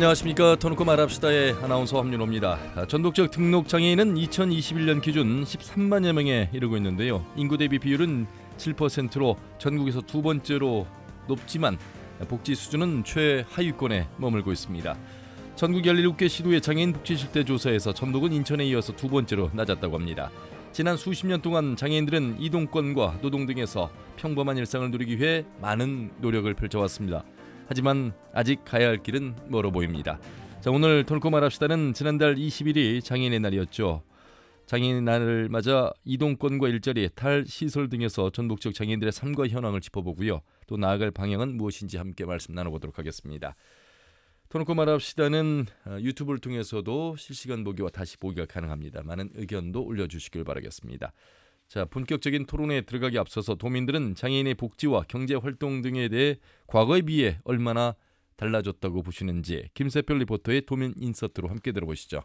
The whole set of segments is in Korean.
안녕하십니까. 터놓고 말합시다의 아나운서 함윤호입니다. 전국적 등록 장애인은 2021년 기준 13만여 명에 이르고 있는데요. 인구 대비 비율은 7%로 전국에서 두 번째로 높지만 복지 수준은 최하위권에 머물고 있습니다. 전국 17개 시도의 장애인 복지 실태 조사에서 전북은 인천에 이어서 두 번째로 낮았다고 합니다. 지난 수십 년 동안 장애인들은 이동권과 노동 등에서 평범한 일상을 누리기 위해 많은 노력을 펼쳐왔습니다. 하지만 아직 가야 할 길은 멀어 보입니다. 자, 오늘 털고 말합시다는 지난달 20일이 장애인의 날이었죠. 장애인의 날을 맞아 이동권과 일자리, 탈시설 등에서 전국적 장애인들의 삶과 현황을 짚어보고요. 또 나아갈 방향은 무엇인지 함께 말씀 나눠보도록 하겠습니다. 터놓고 말합시다는 유튜브를 통해서도 실시간 보기와 다시 보기가 가능합니다. 많은 의견도 올려주시길 바라겠습니다. 자, 본격적인 토론에 들어가기 앞서서 도민들은 장애인의 복지와 경제활동 등에 대해 과거에 비해 얼마나 달라졌다고 보시는지 김세별 리포터의 도민 인서트로 함께 들어보시죠.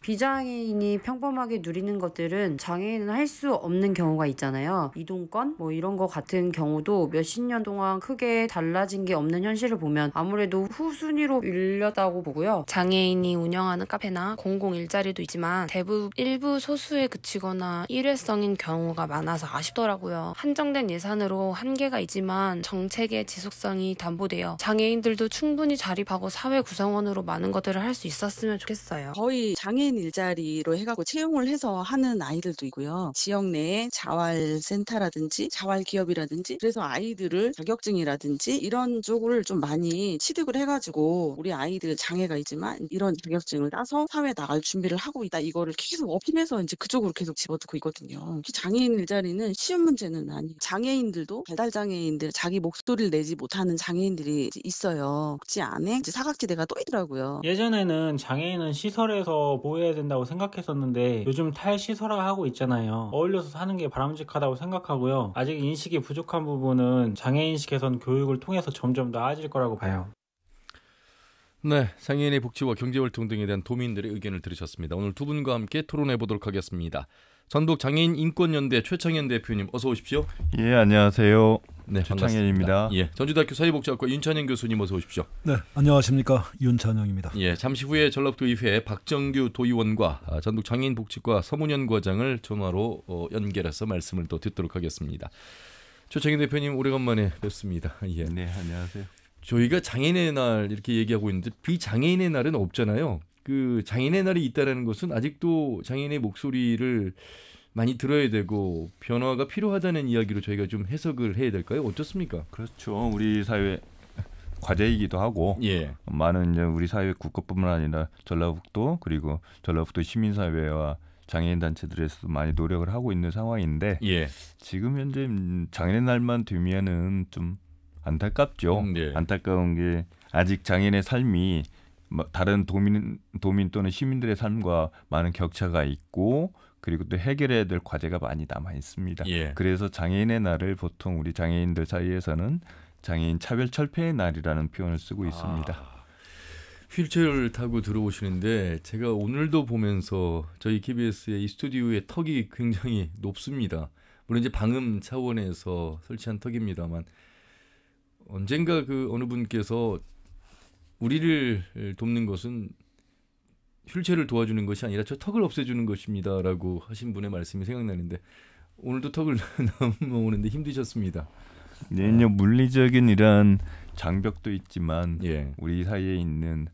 비장애인이 평범하게 누리는 것들은 장애인은 할 수 없는 경우가 있잖아요. 이동권? 이런 거 같은 경우도 몇십 년 동안 크게 달라진 게 없는 현실을 보면 아무래도 후순위로 밀렸다고 보고요. 장애인이 운영하는 카페나 공공 일자리도 있지만 대부분 일부 소수에 그치거나 일회성인 경우가 많아서 아쉽더라고요. 한정된 예산으로 한계가 있지만 정책의 지속성이 담보되어 장애인들도 충분히 자립하고 사회 구성원으로 많은 것들을 할 수 있었으면 좋겠어요. 거의 장애인 일자리로 해갖고 채용을 해서 하는 아이들도 있고요. 지역 내에 자활센터라든지 자활기업이라든지 그래서 아이들을 자격증이라든지 이런 쪽을 좀 많이 취득을 해가지고 우리 아이들 장애가 있지만 이런 자격증을 따서 사회에 나갈 준비를 하고 있다. 이거를 계속 어필해서 이제 그쪽으로 계속 집어넣고 있거든요. 장애인 일자리는 쉬운 문제는 아니에요. 장애인들도 발달장애인들 자기 목소리를 내지 못하는 장애인들이 있어요. 복지 안에 이제 사각지대가 또 있더라고요. 예전에는 장애인은 시설에서 보호해야 된다고 생각했었는데 요즘 탈시설화 하고 있잖아요. 어울려서 사는 게 바람직하다고 생각하고요. 아직 인식이 부족한 부분은 장애인식 개선 교육을 통해서 점점 나아질 거라고 봐요. 네, 장애인의 복지와 경제활동 등에 대한 도민들의 의견을 들으셨습니다. 오늘 두 분과 함께 토론해 보도록 하겠습니다. 전북 장애인 인권연대 최창현 대표님 어서 오십시오. 예, 안녕하세요. 네, 최창현입니다. 예, 전주대학교 사회복지학과 윤찬영 교수님 어서 오십시오. 네, 안녕하십니까, 윤찬영입니다. 예, 잠시 후에 전라북도의회 박정규 도의원과 전북 장애인 복지과 서문현 과장을 전화로 연결해서 말씀을 또 듣도록 하겠습니다. 최창현 대표님 오래간만에 뵙습니다. 예. 네, 안녕하세요. 저희가 장애인의 날 이렇게 얘기하고 있는데 비장애인의 날은 없잖아요. 그 장애인의 날이 있다는 것은 아직도 장애인의 목소리를 많이 들어야 되고 변화가 필요하다는 이야기로 저희가 좀 해석을 해야 될까요? 어떻습니까? 그렇죠. 우리 사회 과제이기도 하고 예. 많은 이제 우리 사회 국가뿐만 아니라 전라북도 그리고 전라북도 시민사회와 장애인 단체들에서도 많이 노력을 하고 있는 상황인데 예. 지금 현재 장애인 날만 되면은 좀 안타깝죠. 예. 안타까운 게 아직 장애인의 삶이 다른 도민 또는 시민들의 삶과 많은 격차가 있고 그리고 또 해결해야 될 과제가 많이 남아 있습니다. 예. 그래서 장애인의 날을 보통 우리 장애인들 사이에서는 장애인 차별철폐의 날이라는 표현을 쓰고 있습니다. 휠체어를 타고 들어오시는데 제가 오늘도 보면서 저희 KBS의 이 스튜디오의 턱이 굉장히 높습니다. 물론 이제 방음 차원에서 설치한 턱입니다만 언젠가 그 어느 분께서 우리를 돕는 것은 휠체어를 도와주는 것이 아니라 저 턱을 없애주는 것입니다라고 하신 분의 말씀이 생각나는데 오늘도 턱을 넘어오는데 힘드셨습니다. 네, 물리적인 이런 장벽도 있지만 예. 우리 사이에 있는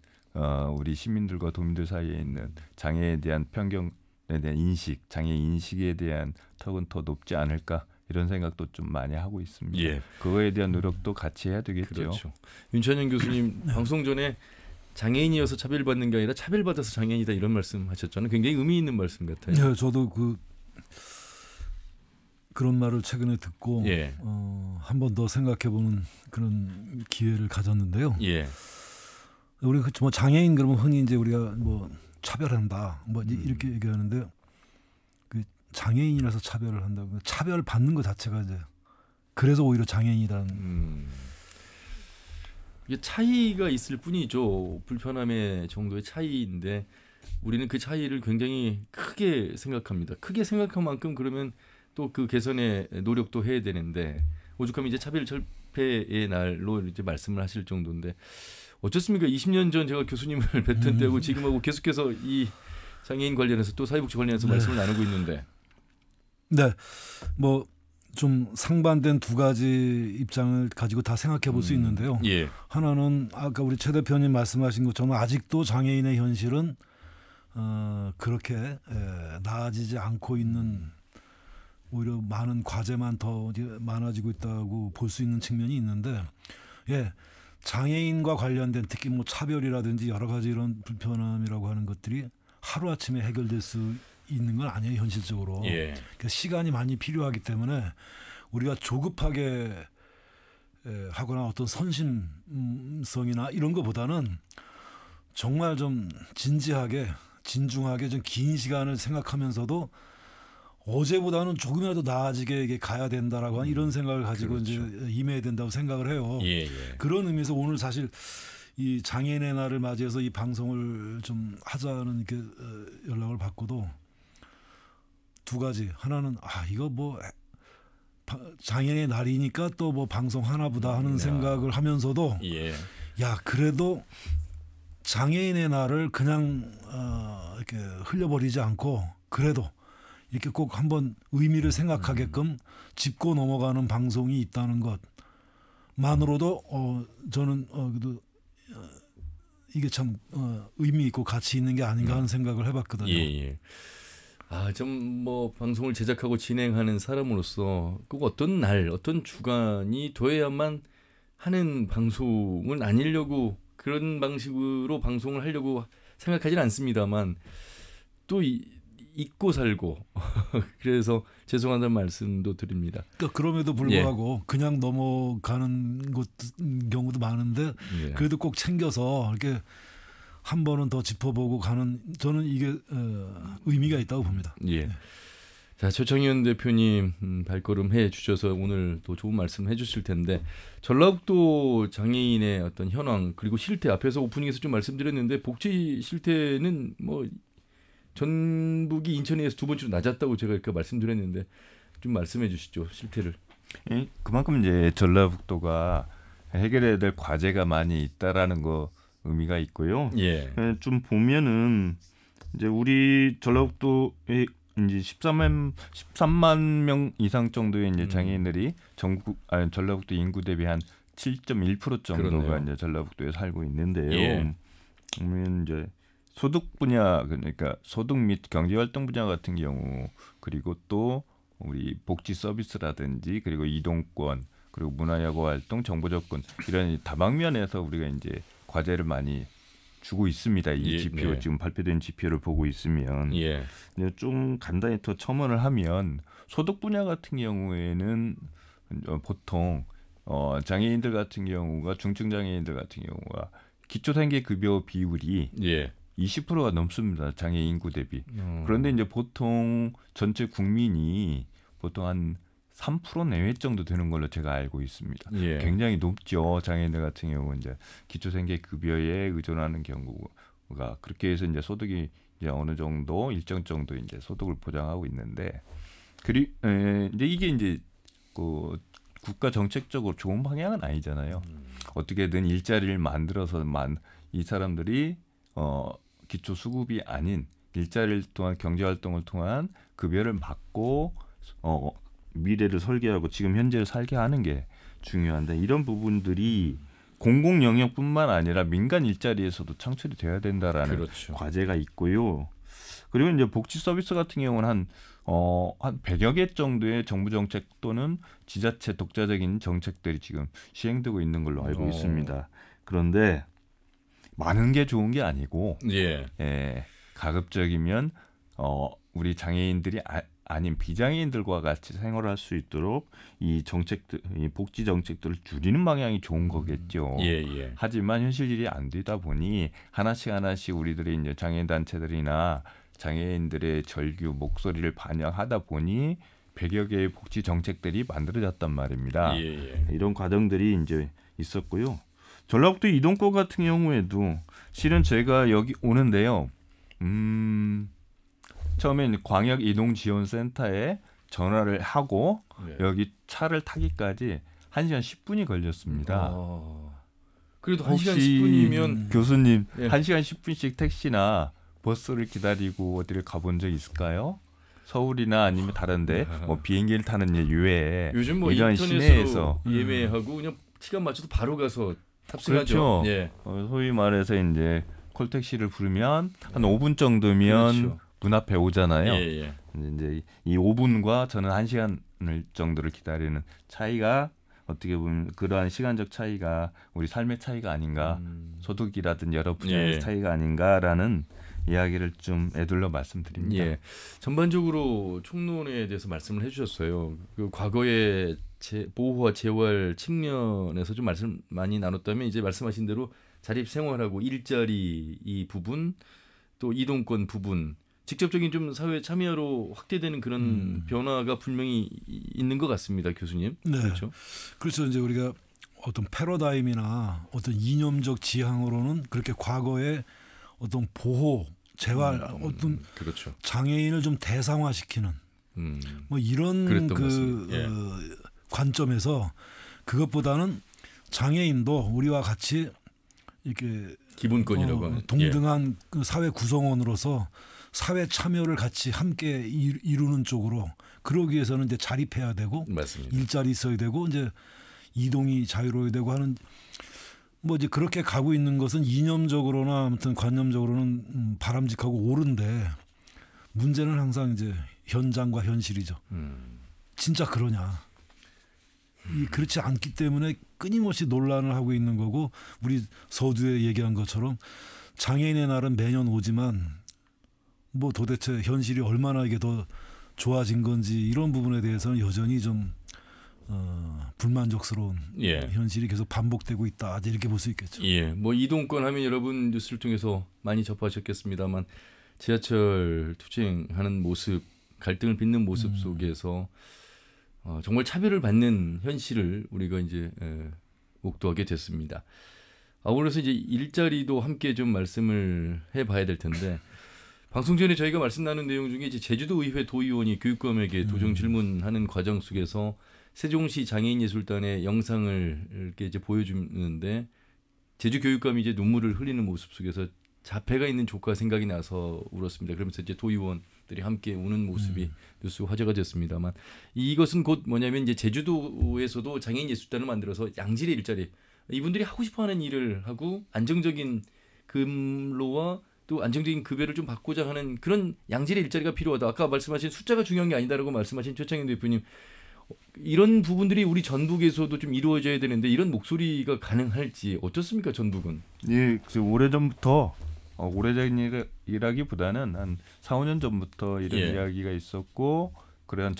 우리 시민들과 도민들 사이에 있는 장애에 대한 편견에 대한 인식, 장애 인식에 대한 턱은 더 높지 않을까 이런 생각도 좀 많이 하고 있습니다. 예. 그거에 대한 노력도 같이 해야 되겠죠. 그렇죠. 윤찬영 교수님 방송 전에 장애인이어서 차별받는 게 아니라 차별받아서 장애인이다 이런 말씀하셨잖아요. 굉장히 의미 있는 말씀 같아요. 네, 저도 그런 말을 최근에 듣고 예. 한 번 더 생각해보는 그런 기회를 가졌는데요. 예. 우리 장애인 그러면 흔히 이제 우리가 차별한다 이렇게 얘기하는데 그 장애인이라서 차별을 한다고 차별 받는 것 자체가 이제 그래서 오히려 장애인이라는. 이게 차이가 있을 뿐이죠. 불편함의 정도의 차이인데 우리는 그 차이를 굉장히 크게 생각합니다. 크게 생각한 만큼 그러면 또 그 개선에 노력도 해야 되는데 오죽하면 이제 차별철폐의 날로 이제 말씀을 하실 정도인데 어떻습니까? 20년 전 제가 교수님을 뵀던 때하고 지금하고 계속해서 이 장애인 관련해서 또 사회복지 관련해서 말씀을 나누고 있는데. 네, 뭐 좀 상반된 두 가지 입장을 가지고 다 생각해 볼 수 있는데요. 예. 하나는 아까 우리 최 대표님 말씀하신 것처럼 아직도 장애인의 현실은 그렇게 나아지지 않고 있는, 오히려 많은 과제만 더 이제 많아지고 있다고 볼 수 있는 측면이 있는데, 예, 장애인과 관련된 특히 뭐 차별이라든지 여러 가지 이런 불편함이라고 하는 것들이 하루 아침에 해결될 수 있는 건 아니에요, 현실적으로. 예. 그러니까 시간이 많이 필요하기 때문에 우리가 조급하게 하거나 어떤 선심성이나 이런 것보다는 정말 좀 진지하게 진중하게 좀 긴 시간을 생각하면서도 어제보다는 조금이라도 나아지게 이게 가야 된다라고 하는 이런 생각을 가지고 그렇죠. 이제 임해야 된다고 생각을 해요. 예, 예. 그런 의미에서 오늘 사실 이 장애인의 날을 맞이해서 이 방송을 좀 하자는 이렇게 연락을 받고도 두 가지. 하나는 이거 뭐 장애인의 날이니까 또 뭐 방송 하나보다 하는 생각을 하면서도 예. 야, 그래도 장애인의 날을 그냥 이렇게 흘려버리지 않고 그래도 이렇게 꼭 한번 의미를 생각하게끔 짚고 넘어가는 방송이 있다는 것만으로도 저는 그래도 이게 참 의미 있고 가치 있는 게 아닌가 하는 생각을 해봤거든요. 예. 좀 뭐 방송을 제작하고 진행하는 사람으로서 꼭 어떤 날, 어떤 주간이 돼야만 하는 방송은 아니려고, 그런 방식으로 방송을 하려고 생각하지는 않습니다만 또 잊고 살고 그래서 죄송하다는 말씀도 드립니다. 그러니까 그럼에도 불구하고 그냥 넘어가는 경우도 많은데 그래도 꼭 챙겨서 이렇게 한 번은 더 짚어보고 가는, 저는 이게 의미가 있다고 봅니다. 예. 자, 최청현 대표님 발걸음 해 주셔서 오늘 또 좋은 말씀 해주실 텐데, 전라북도 장애인의 어떤 현황 그리고 실태, 앞에서 오프닝에서 좀 말씀드렸는데 복지 실태는 뭐 전북이 인천에 비해서 두 번째로 낮았다고 제가 이렇게 말씀드렸는데 좀 말씀해 주시죠, 실태를. 그만큼 이제 전라북도가 해결해야 될 과제가 많이 있다라는 거 의미가 있고요. 예. 좀 보면은 이제 우리 전라북도에 이제 13만 명 이상 정도의 이제 장애인들이 전라북도 인구 대비 한 7.1% 정도가 그렇네요. 이제 전라북도에 살고 있는데요. 예. 그러면 이제 소득 분야, 그러니까 소득 및 경제활동 분야 같은 경우, 그리고 또 우리 복지 서비스라든지 그리고 이동권, 그리고 문화야구 활동, 정보 접근, 이런 다방면에서 우리가 이제 과제를 많이 주고 있습니다. 이 지표, 지금 발표된 지표를 보고 있으면. 좀 간단히 더 첨언을 하면 소득 분야 같은 경우에는 보통 장애인들 같은 경우가, 중증 장애인들 같은 경우가 기초생계급여 비율이 20%가 넘습니다. 장애 인구 대비. 그런데 이제 보통 전체 국민이 보통 한 3% 내외 정도 되는 걸로 제가 알고 있습니다. 굉장히 높죠. 장애인들 같은 경우는 이제 기초생계급여에 의존하는 경우가, 그렇게 해서 이제 소득이 이제 어느 정도 일정 정도 이제 소득을 보장하고 있는데, 이제 이게 이제 그 국가 정책적으로 좋은 방향은 아니잖아요. 어떻게든 일자리를 만들어서 이 사람들이 기초 수급이 아닌 일자리를 통한 경제 활동을 통한 급여를 받고 미래를 설계하고 지금 현재를 살게 하는 게 중요한데, 이런 부분들이 공공 영역뿐만 아니라 민간 일자리에서도 창출이 돼야 된다라는 과제가 있고요. 그리고 이제 복지 서비스 같은 경우는 한 100여 개 정도의 정부 정책 또는 지자체 독자적인 정책들이 지금 시행되고 있는 걸로 알고 있습니다. 그런데 많은 게 좋은 게 아니고 가급적이면 우리 장애인들이 아닌 비장애인들과 같이 생활할 수 있도록 이 정책들, 이 복지 정책들을 줄이는 방향이 좋은 거겠죠. 하지만 현실일이 안 되다 보니 하나씩 우리들이 이제 장애인 단체들이나 장애인들의 절규 목소리를 반영하다 보니 100여 개의 복지 정책들이 만들어졌단 말입니다. 이런 과정들이 이제 있었고요. 전라북도 이동권 같은 경우에도 실은 제가 여기 오는데요. 처음에 광역 이동 지원 센터에 전화를 하고 여기 차를 타기까지 1시간 10분이 걸렸습니다. 그래도 1시간 혹시 10분이면 교수님 예. 1시간 10분씩 택시나 버스를 기다리고 어디를 가본 적 있을까요? 서울이나 아니면 다른데 뭐 비행기를 타는 예외에 요즘 뭐 이런 인터넷으로 시내에서 예매하고 그냥 시간 맞춰서 바로 가서 탑승하죠. 그렇죠. 예. 소위 말해서 이제 콜택시를 부르면 한 5분 정도면 그렇죠. 문 앞에 오잖아요. 예, 예. 이제 이 5분과 저는 1시간을 정도를 기다리는 차이가 어떻게 보면 그러한 시간적 차이가 우리 삶의 차이가 아닌가, 소득이라든지 여러 분야의 예. 차이가 아닌가라는 이야기를 좀 애둘러 말씀드립니다. 예. 전반적으로 총론에 대해서 말씀을 해주셨어요. 그 과거의 보호와 재활 측면에서 좀 말씀 많이 나눴다면 이제 말씀하신 대로 자립 생활하고 일자리 이 부분 또 이동권 부분 직접적인 좀 사회 참여로 확대되는 그런 변화가 분명히 있는 것 같습니다, 교수님. 네. 그렇죠. 그래서 이제 우리가 어떤 패러다임이나 어떤 이념적 지향으로는 그렇게 과거의 어떤 보호, 재활, 어떤 그렇죠. 장애인을 좀 대상화시키는 뭐 이런 그랬던 것 그 같습니다. 예. 관점에서 그것보다는 장애인도 우리와 같이 이렇게 기본권이라고 하는 동등한 그 사회 구성원으로서 사회 참여를 같이 함께 이루는 쪽으로 그러기 위해서는 이제 자립해야 되고 맞습니다. 일자리 있어야 되고 이제 이동이 자유로워야 되고 하는 뭐 이제 그렇게 가고 있는 것은 이념적으로나 아무튼 관념적으로는 바람직하고 옳은데 문제는 항상 이제 현장과 현실이죠. 진짜 그러냐? 그렇지 않기 때문에 끊임없이 논란을 하고 있는 거고 우리 서두에 얘기한 것처럼 장애인의 날은 매년 오지만 뭐 도대체 현실이 얼마나 이게 더 좋아진 건지 이런 부분에 대해서는 여전히 좀 불만족스러운 예. 현실이 계속 반복되고 있다 이렇게 볼 수 있겠죠. 예, 뭐 이동권 하면 여러분 뉴스를 통해서 많이 접하셨겠습니다만 지하철 투쟁하는 모습, 갈등을 빚는 모습 속에서 정말 차별을 받는 현실을 우리가 이제 목도하게 됐습니다. 아울러서 이제 일자리도 함께 좀 말씀을 해봐야 될 텐데 방송 전에 저희가 말씀 나눈 내용 중에 이제 제주도의회 도의원이 교육감에게 도정 질문하는 과정 속에서 세종시 장애인예술단의 영상을 이렇게 이제 보여주는데 제주 교육감이 이제 눈물을 흘리는 모습 속에서 자폐가 있는 조카 생각이 나서 울었습니다. 그러면서 이제 도의원들이 함께 우는 모습이 뉴스 화제가 됐습니다만 이것은 곧 뭐냐면 이제 제주도에서도 장애인예술단을 만들어서 양질의 일자리 이분들이 하고 싶어하는 일을 하고 안정적인 근로와 또 안정적인 급여를 좀 받고자 하는 그런 양질의 일자리가 필요하다. 아까 말씀하신 숫자가 중요한 게 아니다라고 말씀하신 최창현 대표님 이런 부분들이 우리 전북에서도 좀 이루어져야 되는데 이런 목소리가 가능할지 어떻습니까 전북은? 예, 오래전부터 오래전 일이라기보다는 한 4, 5년 전부터 이런 예. 이야기가 있었고 그런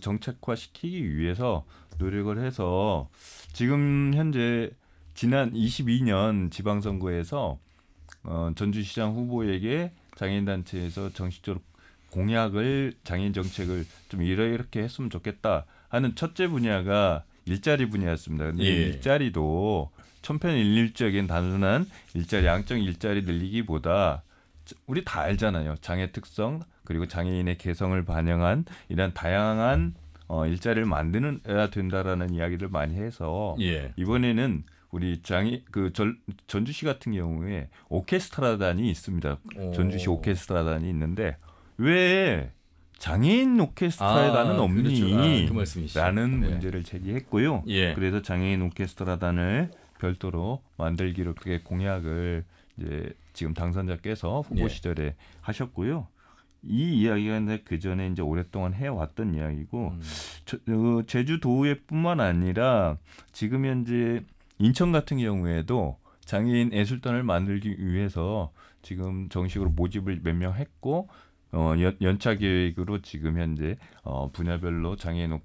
정책화시키기 위해서 노력을 해서 지금 현재 지난 22년 지방선거에서 전주시장 후보에게 장애인단체에서 정식적으로 공약을 장애인 정책을 좀 이렇게 했으면 좋겠다 하는 첫째 분야가 일자리 분야였습니다. 근데 예. 일자리도 천편일률적인 단순한 일자리, 양적 일자리 늘리기보다 우리 다 알잖아요. 장애 특성 그리고 장애인의 개성을 반영한 이런 다양한 일자리를 만드야 된다라는 이야기를 많이 해서 예. 이번에는 우리 전주시 같은 경우에 오케스트라단이 있습니다. 전주시 오케스트라단이 있는데 왜 장애인 오케스트라단은 없니? 그렇죠. 그 말씀이시죠. 라는 네. 문제를 제기했고요. 예. 그래서 장애인 오케스트라단을 별도로 만들기로 그렇게 공약을 이제 지금 당선자께서 후보 예. 시절에 하셨고요. 이 이야기가 그 전에 이제 오랫동안 해왔던 이야기고 제주도의뿐만 아니라 지금 현재 인천 같은 경우에도 장애인 예술단을 만들기 위해서 지금 정식으로 모집을 몇 명 했고 연차 계획으로 지금 현재 분야별로 장애인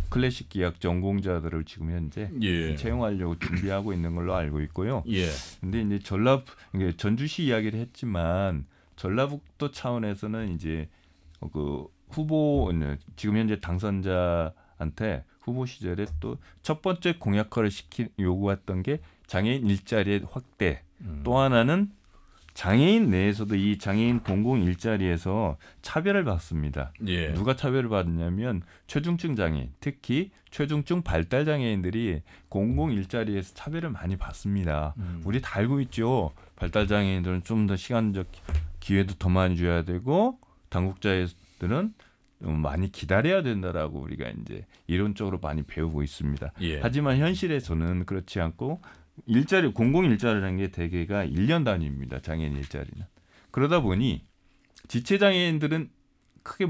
클래식 기악 전공자들을 지금 현재 예. 채용하려고 준비하고 있는 걸로 알고 있고요. 예. 근데 이제 전주시 이야기를 했지만 전라북도 차원에서는 이제 후보 지금 현재 당선자한테 후보 시절에 또 첫 번째 공약화를 요구했던 게 장애인 일자리의 확대. 또 하나는 장애인 내에서도 이 장애인 공공 일자리에서 차별을 받습니다. 예. 누가 차별을 받냐면 최중증 장애인, 특히 최중증 발달 장애인들이 공공 일자리에서 차별을 많이 받습니다. 우리 다 알고 있죠. 발달 장애인들은 좀 더 시간적 기회도 더 많이 줘야 되고 당국자들은 많이 기다려야 된다라고 우리가 이제 이론적으로 많이 배우고 있습니다. 예. 하지만 현실에서는 그렇지 않고 일자리 공공 일자리라는 게 대개가 1년 단위입니다. 장애인 일자리는. 그러다 보니 지체 장애인들은 크게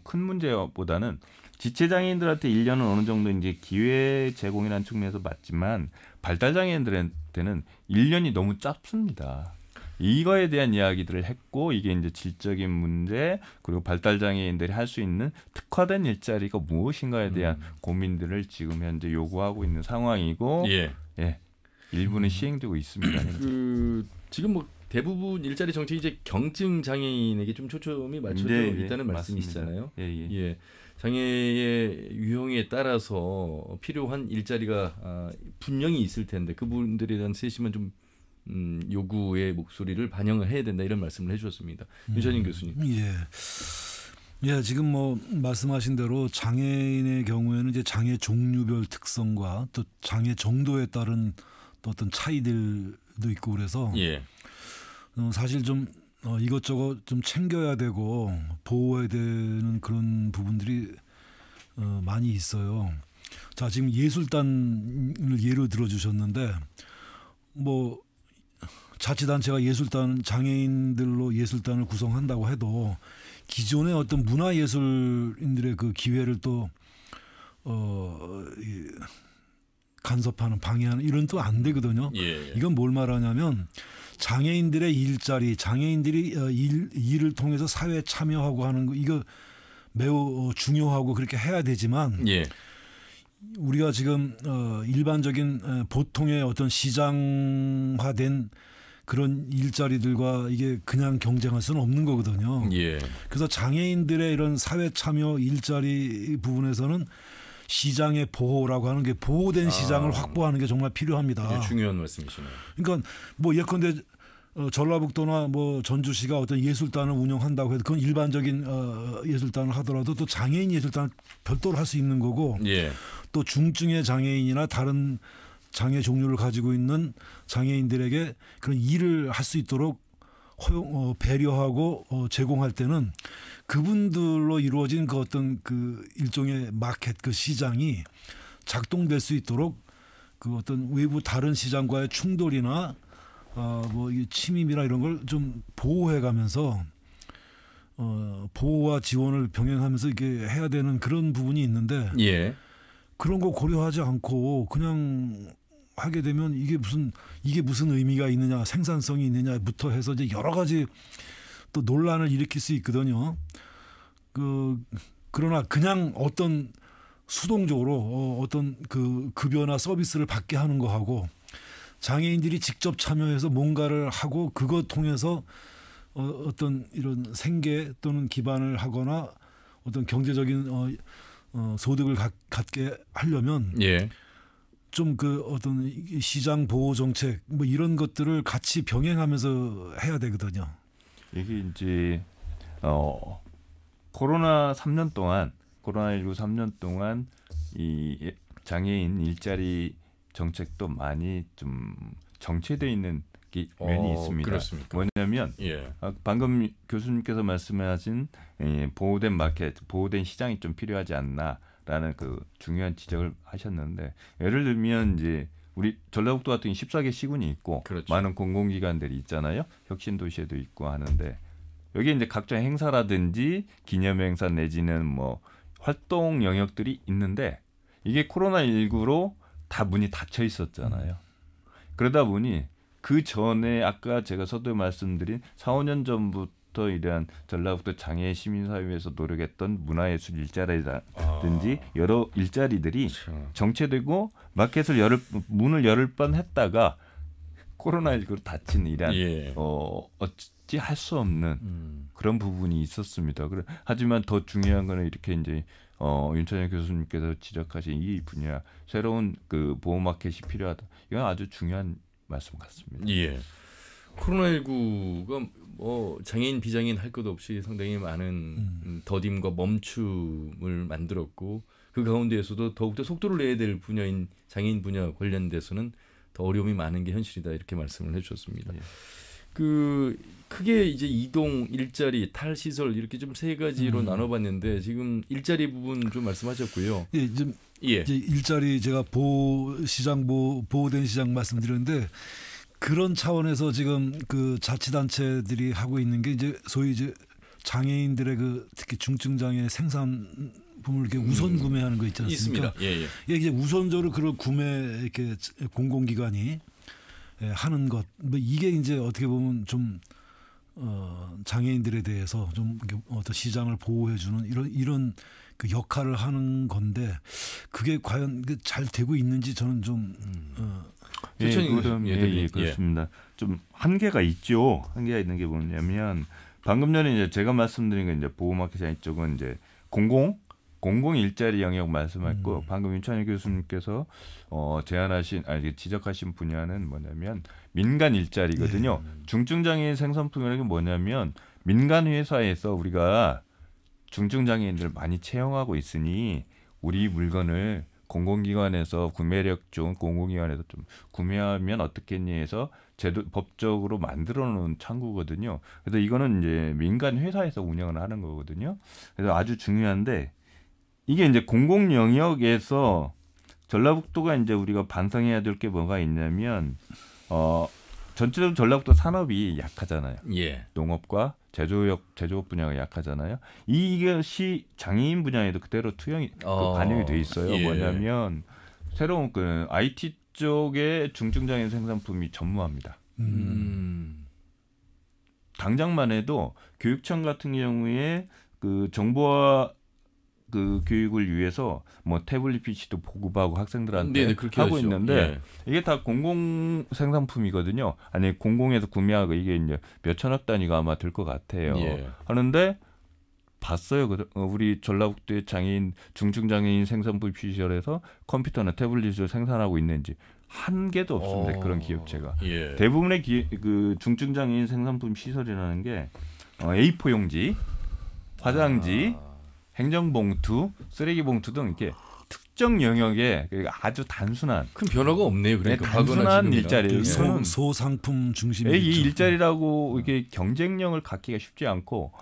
큰 문제보다는 지체 장애인들한테 1년은 어느 정도 이제 기회 제공이라는 측면에서 맞지만 발달 장애인들한테는 1년이 너무 짧습니다. 이거에 대한 이야기들을 했고 이게 이제 질적인 문제 그리고 발달 장애인들이 할 수 있는 특화된 일자리가 무엇인가에 대한 고민들을 지금 현재 요구하고 있는 상황이고 예. 일부는 시행되고 있습니다. 지금 뭐 대부분 일자리 정책이 이제 경증 장애인에게 좀 초점이 맞춰져 네, 있다는 네, 말씀이시잖아요. 맞습니다. 예. 장애의 유형에 따라서 필요한 일자리가 분명히 있을 텐데 그분들에 대한 세심한 좀 요구의 목소리를 반영을 해야 된다 이런 말씀을 해주셨습니다. 윤찬인 교수님. 예, 지금 뭐 말씀하신 대로 장애인의 경우에는 이제 장애 종류별 특성과 또 장애 정도에 따른 또 어떤 차이들도 있고 그래서 예. 사실 좀 이것저것 좀 챙겨야 되고 보호해야 되는 그런 부분들이 많이 있어요. 자, 지금 예술단을 예로 들어주셨는데 뭐 자치단체가 예술단 장애인들로 예술단을 구성한다고 해도 기존의 어떤 문화예술인들의 그 기회를 또 간섭하는 방해하는 이런 또 안 되거든요. 예. 이건 뭘 말하냐면 장애인들의 일자리, 장애인들이 일을 통해서 사회에 참여하고 하는 거 이거 매우 중요하고 그렇게 해야 되지만 예. 우리가 지금 일반적인 보통의 어떤 시장화된 그런 일자리들과 이게 그냥 경쟁할 수는 없는 거거든요. 예. 그래서 장애인들의 이런 사회 참여 일자리 부분에서는 시장의 보호라고 하는 게 보호된 시장을 확보하는 게 정말 필요합니다. 중요한 말씀이시네요. 그러니까 뭐 예컨대 전라북도나 뭐 전주시가 어떤 예술단을 운영한다고 해도 그건 일반적인 예술단을 하더라도 또 장애인 예술단을 별도로 할 수 있는 거고 예. 또 중증의 장애인이나 다른 장애 종류를 가지고 있는 장애인들에게 그런 일을 할 수 있도록 배려하고 제공할 때는 그분들로 이루어진 그 어떤 그 일종의 마켓 그 시장이 작동될 수 있도록 그 어떤 외부 다른 시장과의 충돌이나 뭐 침입이나 이런 걸 좀 보호해가면서 보호와 지원을 병행하면서 이렇게 해야 되는 그런 부분이 있는데 예. 그런 거 고려하지 않고 그냥 하게 되면 이게 무슨 의미가 있느냐, 생산성이 있느냐부터 해서 이제 여러 가지 또 논란을 일으킬 수 있거든요. 그러나 그냥 어떤 수동적으로 어떤 그 급여나 서비스를 받게 하는 거하고 장애인들이 직접 참여해서 뭔가를 하고 그것 통해서 어떤 이런 생계 또는 기반을 하거나 어떤 경제적인 소득을 갖게 하려면 예. 좀 그 어떤 시장 보호 정책 뭐 이런 것들을 같이 병행하면서 해야 되거든요. 이게 이제 코로나 3년 동안 코로나19 3년 동안 이 장애인 일자리 정책도 많이 좀 정체되어 있는 면이 있습니다. 그렇습니까? 뭐냐면 예. 방금 교수님께서 말씀하신 보호된 마켓, 보호된 시장이 좀 필요하지 않나라는 그 중요한 지적을 하셨는데 예를 들면 이제 우리 전라북도 같은 14개 시군이 있고 그렇죠. 많은 공공기관들이 있잖아요. 혁신도시에도 있고 하는데 여기 이제 각종 행사라든지 기념행사 내지는 뭐 활동 영역들이 있는데 이게 코로나19로 다 문이 닫혀 있었잖아요. 그러다 보니 그 전에 아까 제가 서두에 말씀드린 4, 5년 전부터 이러한 전라북도 장애 시민사회에서 노력했던 문화예술 일자리라든지 여러 일자리들이 정체되고 마켓을 문을 열을 뻔했다가 코로나19로 닫힌 이러한 어찌 할 수 없는 그런 부분이 있었습니다. 하지만 더 중요한 거는 이렇게 이제 윤찬영 교수님께서 지적하신 이 분야 새로운 그 보호 마켓이 필요하다. 이건 아주 중요한 말씀 같습니다. 예. 코로나19가 뭐 장애인 비장애인 할 것 없이 상당히 많은 더딤과 멈춤을 만들었고 그 가운데에서도 더욱더 속도를 내야 될 분야인 장애인 분야 관련돼서는 더 어려움이 많은 게 현실이다 이렇게 말씀을 해주셨습니다. 예. 그 크게 이제 이동, 일자리, 탈시설 이렇게 좀 세 가지로 나눠봤는데 지금 일자리 부분 좀 말씀하셨고요. 예, 좀 예. 이제 일자리 제가 보호된 시장 말씀드렸는데 그런 차원에서 지금 그 자치단체들이 하고 있는 게 이제 소위 이제 장애인들의 그 특히 중증 장애 생산품을 이렇게 우선 구매하는 거 있지 않습니까? 있습니다. 예, 예. 예, 이제 우선적으로 그런 구매 이렇게 공공기관이 하는 것, 뭐 이게 이제 어떻게 보면 좀 장애인들에 대해서 좀 어떤 시장을 보호해주는 이런 그 역할을 하는 건데 그게 과연 잘 되고 있는지 저는 좀 예, 천천히 예, 그렇습니다. 좀 한계가 있죠. 한계가 있는 게 뭐냐면 방금 전에 이제 제가 말씀드린 게 이제 보호마켓 쪽은 이제 공공 일자리 영역 말씀했고 방금 윤찬희 교수님께서 지적하신 분야는 뭐냐면 민간 일자리거든요. 중증장애인 생산품이라는 게 뭐냐면 민간 회사에서 우리가 중증장애인들을 많이 채용하고 있으니 우리 물건을 공공기관에서 구매력 좋은 공공기관에서 좀 구매하면 어떻겠니 해서 법적으로 만들어 놓은 창구거든요. 그래서 이거는 이제 민간 회사에서 운영을 하는 거거든요. 그래서 아주 중요한데 이게 이제 공공 영역에서 전라북도가 이제 우리가 반성해야 될 게 뭐가 있냐면 전체적으로 전라북도 산업이 약하잖아요. 예. 농업과 제조업 분야가 약하잖아요. 이것이 장애인 분야에도 그대로 반영이 돼 있어요. 예. 뭐냐면 새로운 그 IT 쪽의 중증장애인 생산품이 전무합니다. 당장만 해도 교육청 같은 경우에 그 정보화 그 교육을 위해서 뭐 태블릿 PC도 보급하고 학생들한테 네네, 그렇게 하고 하죠. 있는데 예. 이게 다 공공 생산품이거든요. 아니 공공에서 구매하고 이게 이제 몇 천억 단위가 아마 될 것 같아요. 예. 하는데 봤어요. 우리 전라북도의 중증 장애인 생산품 시설에서 컴퓨터나 태블릿을 생산하고 있는지 한 개도 없습니다. 그런 기업체가. 예. 대부분의 그 중증 장애인 생산품 시설이라는 게 A4 용지, 화장지, 행정봉투, 쓰레기봉투 등 이렇게 특정 영역에 아주 단순한 큰 변화가 없네요. 그러니까 단순한 일자리. 소상품 중심. 이 일자리라고 이게 경쟁력을 갖기가 쉽지 않고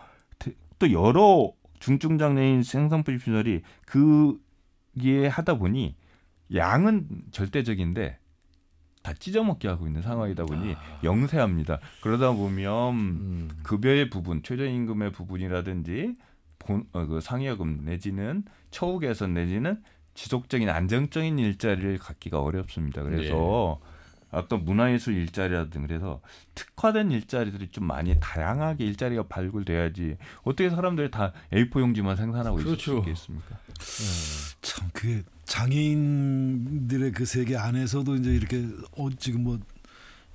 또 여러 중증 장애인 생산품 시설이 그게 하다 보니 양은 절대적인데 다 찢어먹게 하고 있는 상황이다 보니 영세합니다. 그러다 보면 급여의 부분, 최저임금의 부분이라든지 그 상여금 내지는 처우 개선 내지는 지속적인 안정적인 일자리를 갖기가 어렵습니다. 그래서 어떤 문화예술 일자리라든지 그래서 특화된 일자리들이 좀 많이 다양하게 일자리가 발굴돼야지 어떻게 사람들이 다 A4 용지만 생산하고 있을 수 있겠습니까? 참 그게 장애인들의 그 세계 안에서도 이제 이렇게 지금 뭐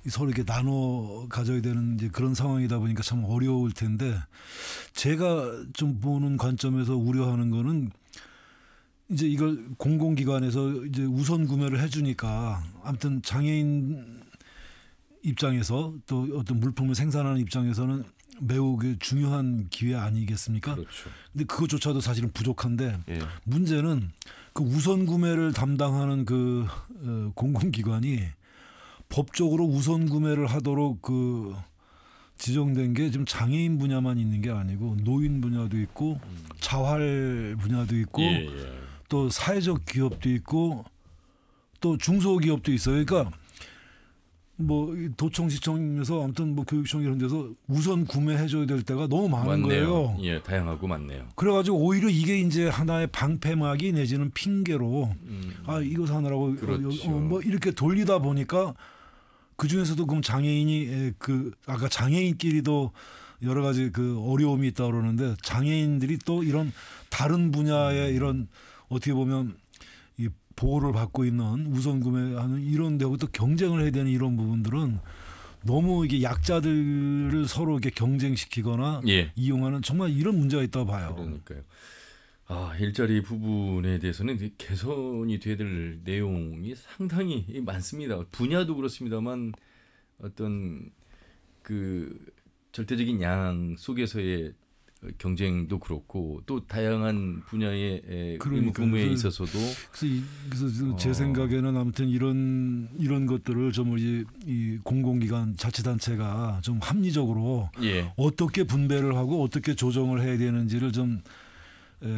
서로 이렇게 나눠 가져야 되는 이제 그런 상황이다 보니까 참 어려울 텐데 제가 좀 보는 관점에서 우려하는 거는 이제 이걸 공공기관에서 이제 우선 구매를 해주니까 아무튼 장애인 입장에서 또 어떤 물품을 생산하는 입장에서는 매우 그 중요한 기회 아니겠습니까? 그렇죠. 근데 그것조차도 사실은 부족한데 예. 문제는 그 우선 구매를 담당하는 그 공공기관이 법적으로 우선 구매를 하도록 그 지정된 게 지금 장애인 분야만 있는 게 아니고 노인 분야도 있고 자활 분야도 있고 또 사회적 기업도 있고 또 중소기업도 있어요. 그러니까 뭐 도청시청에서 아무튼 뭐 교육청 이런 데서 우선 구매해줘야 될 때가 너무 많은 거예요. 예, 다양하고 많네요. 그래가지고 오히려 이게 이제 하나의 방패막이 내지는 핑계로 이거 사느라고 그렇죠. 뭐 이렇게 돌리다 보니까 그 중에서도 그럼 장애인이 그 아까 장애인끼리도 여러 가지 그 어려움이 있다 그러는데 장애인들이 또 이런 다른 분야의 이런 어떻게 보면 이 보호를 받고 있는 우선 구매하는 이런 데하고 또 경쟁을 해야 되는 이런 부분들은 너무 이게 약자들을 서로 이렇게 경쟁시키거나 이용하는 정말 이런 문제가 있다고 봐요. 그러니까요. 일자리 부분에 대해서는 개선이 돼야 될 내용이 상당히 많습니다. 분야도 그렇습니다만 어떤 그 절대적인 양 속에서의 경쟁도 그렇고 또 다양한 분야의 의무 근무에 있어서도 그래서 제 생각에는 아무튼 이런 것들을 좀 이 공공기관 자치단체가 좀 합리적으로 예. 어떻게 분배를 하고 어떻게 조정을 해야 되는지를 좀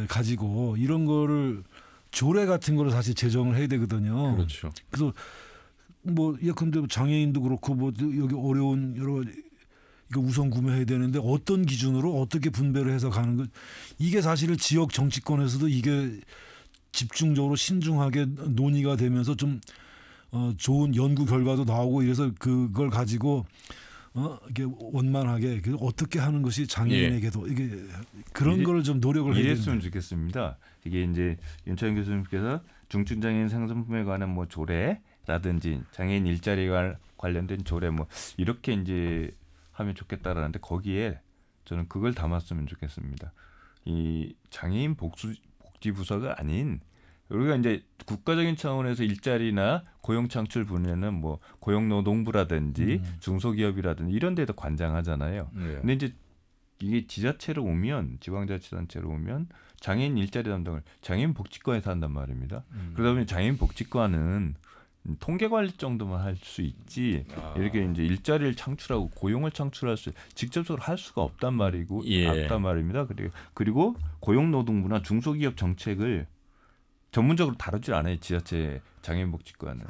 가지고 이런 거를 조례 같은 거를 사실 제정을 해야 되거든요. 그렇죠. 그래서 뭐 예컨대 장애인도 그렇고 뭐 여기 어려운 여러 이거 우선 구매해야 되는데 어떤 기준으로 어떻게 분배를 해서 가는 것 이게 사실 지역 정치권에서도 이게 집중적으로 신중하게 논의가 되면서 좀 좋은 연구 결과도 나오고 이래서 그걸 가지고 이게 원만하게 어떻게 하는 것이 장애인에게도 이게 그런 거를 좀 노력을 해야 이랬으면 좋겠습니다. 이게 이제 윤차영 교수님께서 중증 장애인 상품에 관한 뭐 조례라든지 장애인 일자리와 관련된 조례 뭐 이렇게 이제 하면 좋겠다라는데 거기에 저는 그걸 담았으면 좋겠습니다. 이 장애인 복지부서가 아닌 우리가 이제 국가적인 차원에서 일자리나 고용 창출 분야는 뭐 고용노동부라든지 중소기업이라든지 이런 데도 관장하잖아요. 네. 근데 이제 이게 지자체로 오면 지방자치단체로 오면 장애인 일자리 담당을 장애인 복지과에서 한단 말입니다. 그러다 보니 장애인 복지과는 통계 관리 정도만 할 수 있지 이렇게 이제 일자리를 창출하고 고용을 창출할 수 직접적으로 할 수가 없단 말이고 없단 말입니다. 그리고 고용노동부나 중소기업 정책을 전문적으로 다루질 않아요. 지자체 장애인복지과는.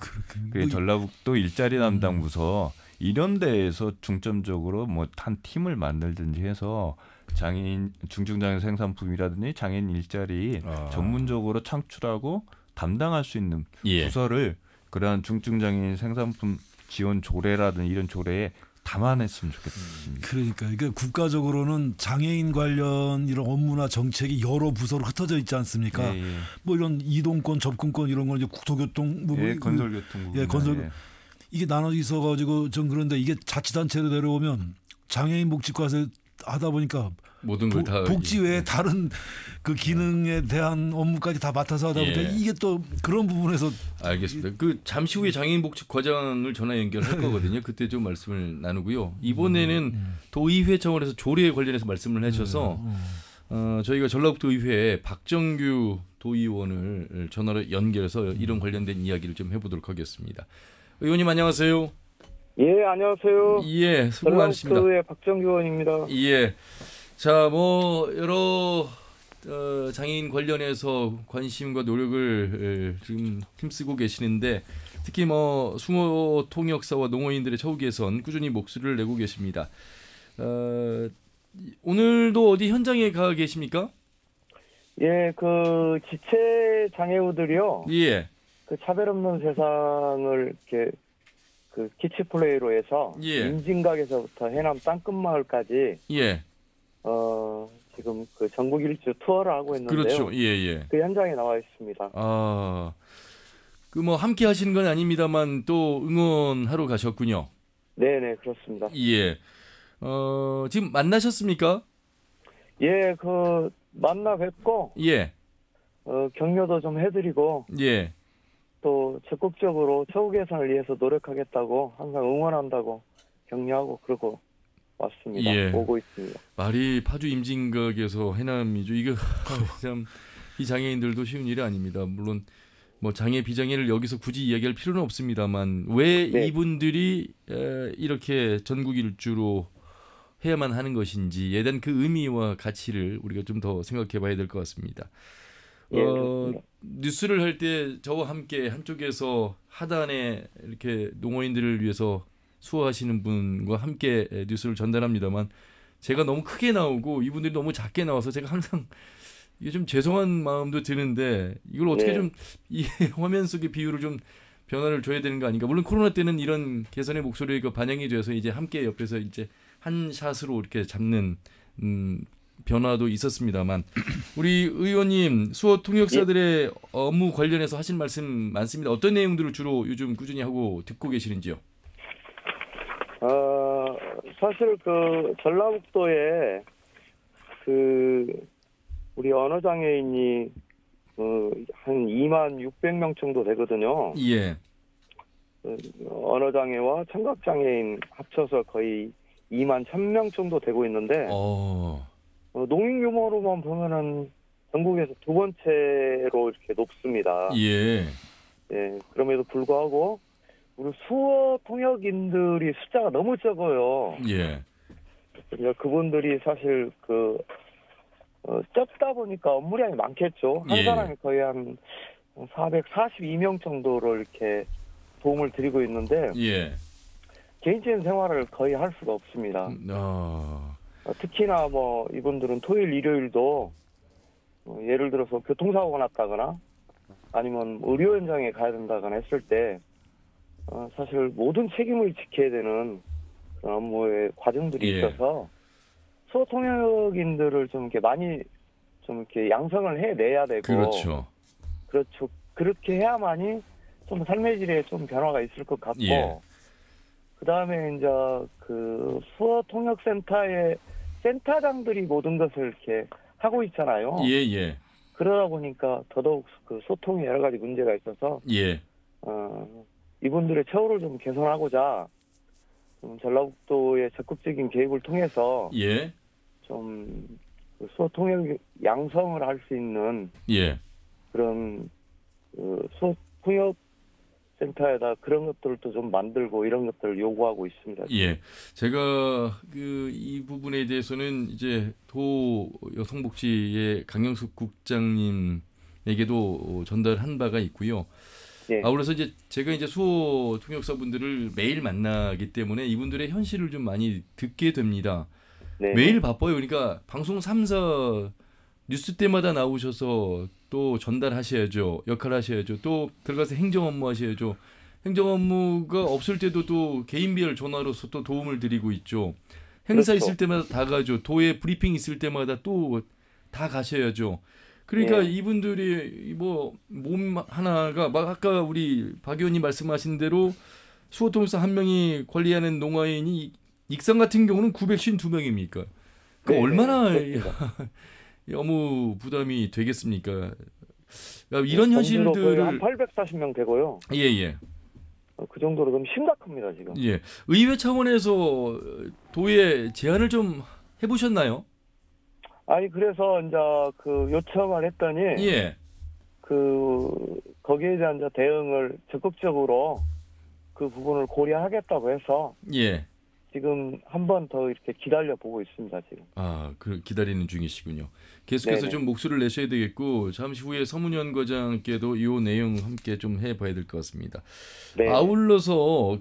그래서 전라북도 일자리 담당 부서 이런 데에서 중점적으로 뭐 한 팀을 만들든지 해서 장애인 중증장애인 생산품이라든지 장애인 일자리 전문적으로 창출하고 담당할 수 있는 부서를 그러한 중증장애인 생산품 지원 조례라든지 이런 조례에 담아냈으면 좋겠습니다. 그러니까 이게 국가적으로는 장애인 관련 이런 업무나 정책이 여러 부서로 흩어져 있지 않습니까? 예. 뭐 이런 이동권, 접근권 이런 건 이제 국토교통, 건설교통, 이게 나눠 있어가지고 좀 그런데 이게 자치단체로 내려오면 장애인 복지과에서 하다 보니까 모든 걸 다 복지 외에 다른 그 기능에 대한 업무까지 다 맡아서 하다 보니까 이게 또 그런 부분에서 알겠습니다. 그 잠시 후에 장애인복지과장을 전화 연결할 거거든요. 그때 좀 말씀을 나누고요. 이번에는 도의회 차원에서 조례에 관련해서 말씀을 해주셔서 저희가 전라북도 의회에 박정규 도의원을 전화로 연결해서 이런 관련된 이야기를 좀 해보도록 하겠습니다. 의원님 안녕하세요. 예, 안녕하세요. 예, 수고 많으십니다. 전라북도의 박정규 의원입니다. 예. 자, 뭐 여러 장애인 관련해서 관심과 노력을 지금 힘쓰고 계시는데 특히 뭐 숭어 통역사와 농어인들의 처우 개선 꾸준히 목소리를 내고 계십니다. 오늘도 어디 현장에 가 계십니까? 예, 그 지체 장애우들이요. 예. 그 차별 없는 세상을 이렇게 그 키치 플레이로 해서 임진각에서부터 해남 땅끝마을까지 지금 그 전국 일주 투어를 하고 있는데요. 그렇죠. 예. 그 현장에 나와 있습니다. 그 뭐 함께 하시는 건 아닙니다만 또 응원하러 가셨군요. 네네, 그렇습니다. 예. 지금 만나셨습니까? 예, 그 만나 뵙고 격려도 좀 해드리고 또 적극적으로 처우 개선을 위해서 노력하겠다고 항상 응원한다고 격려하고 그러고 왔습니다. 오고 있습니다. 말이 파주 임진각에서 해남이죠. 이거 참 이 장애인들도 쉬운 일이 아닙니다. 물론 뭐 장애 비장애를 여기서 굳이 이야기할 필요는 없습니다만 왜 이분들이 이렇게 전국 일주로 해야만 하는 것인지에 대한 그 의미와 가치를 우리가 좀 더 생각해봐야 될 것 같습니다. 뉴스를 할 때 저와 함께 한쪽에서 하단에 이렇게 농어인들을 위해서 수고하시는 분과 함께 뉴스를 전달합니다만 제가 너무 크게 나오고 이분들이 너무 작게 나와서 제가 항상 이게 좀 죄송한 마음도 드는데 이걸 어떻게 좀 이 화면 속의 비율을 좀 변화를 줘야 되는 거 아닌가. 물론 코로나 때는 이런 개선의 목소리가 반영이 돼서 이제 함께 옆에서 이제 한 샷으로 이렇게 잡는 변화도 있었습니다만 우리 의원님 수어 통역사들의 업무 관련해서 하신 말씀 많습니다. 어떤 내용들을 주로 요즘 꾸준히 하고 듣고 계시는지요? 사실 그 전라북도에 그 우리 언어 장애인이 한 26,000명 정도 되거든요. 언어 장애와 청각 장애인 합쳐서 거의 2만 1,000명 정도 되고 있는데 농인 규모로만 보면은 전국에서 두 번째로 이렇게 높습니다. 예. 예, 그럼에도 불구하고 우리 수어 통역인들이 숫자가 너무 적어요. 예. 그러니까 그분들이 사실 적다 보니까 업무량이 많겠죠. 한 예. 사람이 거의 한 442명 정도를 이렇게 도움을 드리고 있는데 예. 개인적인 생활을 거의 할 수가 없습니다. 특히나 뭐 이분들은 토요일, 일요일도 예를 들어서 교통사고가 났다거나 아니면 의료 현장에 가야 된다거나 했을 때 사실 모든 책임을 지켜야 되는 그런 업무의 과정들이 있어서 수어 통역인들을 좀 이렇게 많이 좀 이렇게 양성을 해내야 되고 그렇죠. 그렇게 해야만이 좀 삶의 질에 좀 변화가 있을 것 같고 그 다음에 이제 그 수어 통역센터의 센터장들이 모든 것을 이렇게 하고 있잖아요. 예. 그러다 보니까 더더욱 그 소통에 여러 가지 문제가 있어서 이분들의 처우를 좀 개선하고자 좀 전라북도의 적극적인 개입을 통해서 좀 수어 통역 양성을 할 수 있는 그런 수어 통역 센터에다 그런 것들도 좀 만들고 이런 것들을 요구하고 있습니다. 예, 제가 이 부분에 대해서는 이제 도 여성복지의 강영숙 국장님에게도 전달한 바가 있고요. 아울러서 이제 제가 이제 수어 통역사분들을 매일 만나기 때문에 이분들의 현실을 좀 많이 듣게 됩니다. 매일 바빠요. 그러니까 방송 3사 뉴스 때마다 나오셔서 또 전달하셔야죠. 역할 하셔야죠. 또 들어가서 행정 업무 하셔야죠. 행정 업무가 없을 때도 또 개인별 전화로서 또 도움을 드리고 있죠. 행사 있을 때마다 다 가죠. 도에 브리핑 있을 때마다 또 다 가셔야죠. 그러니까 이분들이 뭐 몸 하나가 막 아까 우리 박 의원님 말씀하신 대로 수어통역사 한 명이 관리하는 농아인이 익산 같은 경우는 952명입니까? 그 얼마나 업무 부담이 되겠습니까? 이런 현실들을 한 840명 되고요. 예. 그 정도로 좀 심각합니다 지금. 예, 의회 차원에서 도에 제안을 좀 해보셨나요? 아니 그래서 이제 그 요청을 했더니 거기에 대한 이제 대응을 적극적으로 그 부분을 고려하겠다고 해서 지금 한 번 더 이렇게 기다려 보고 있습니다 지금. 기다리는 중이시군요. 계속해서 좀 목소리를 내셔야 되겠고 잠시 후에 서문현 과장께도 이 내용 함께 좀 해봐야 될 것 같습니다. 아울러서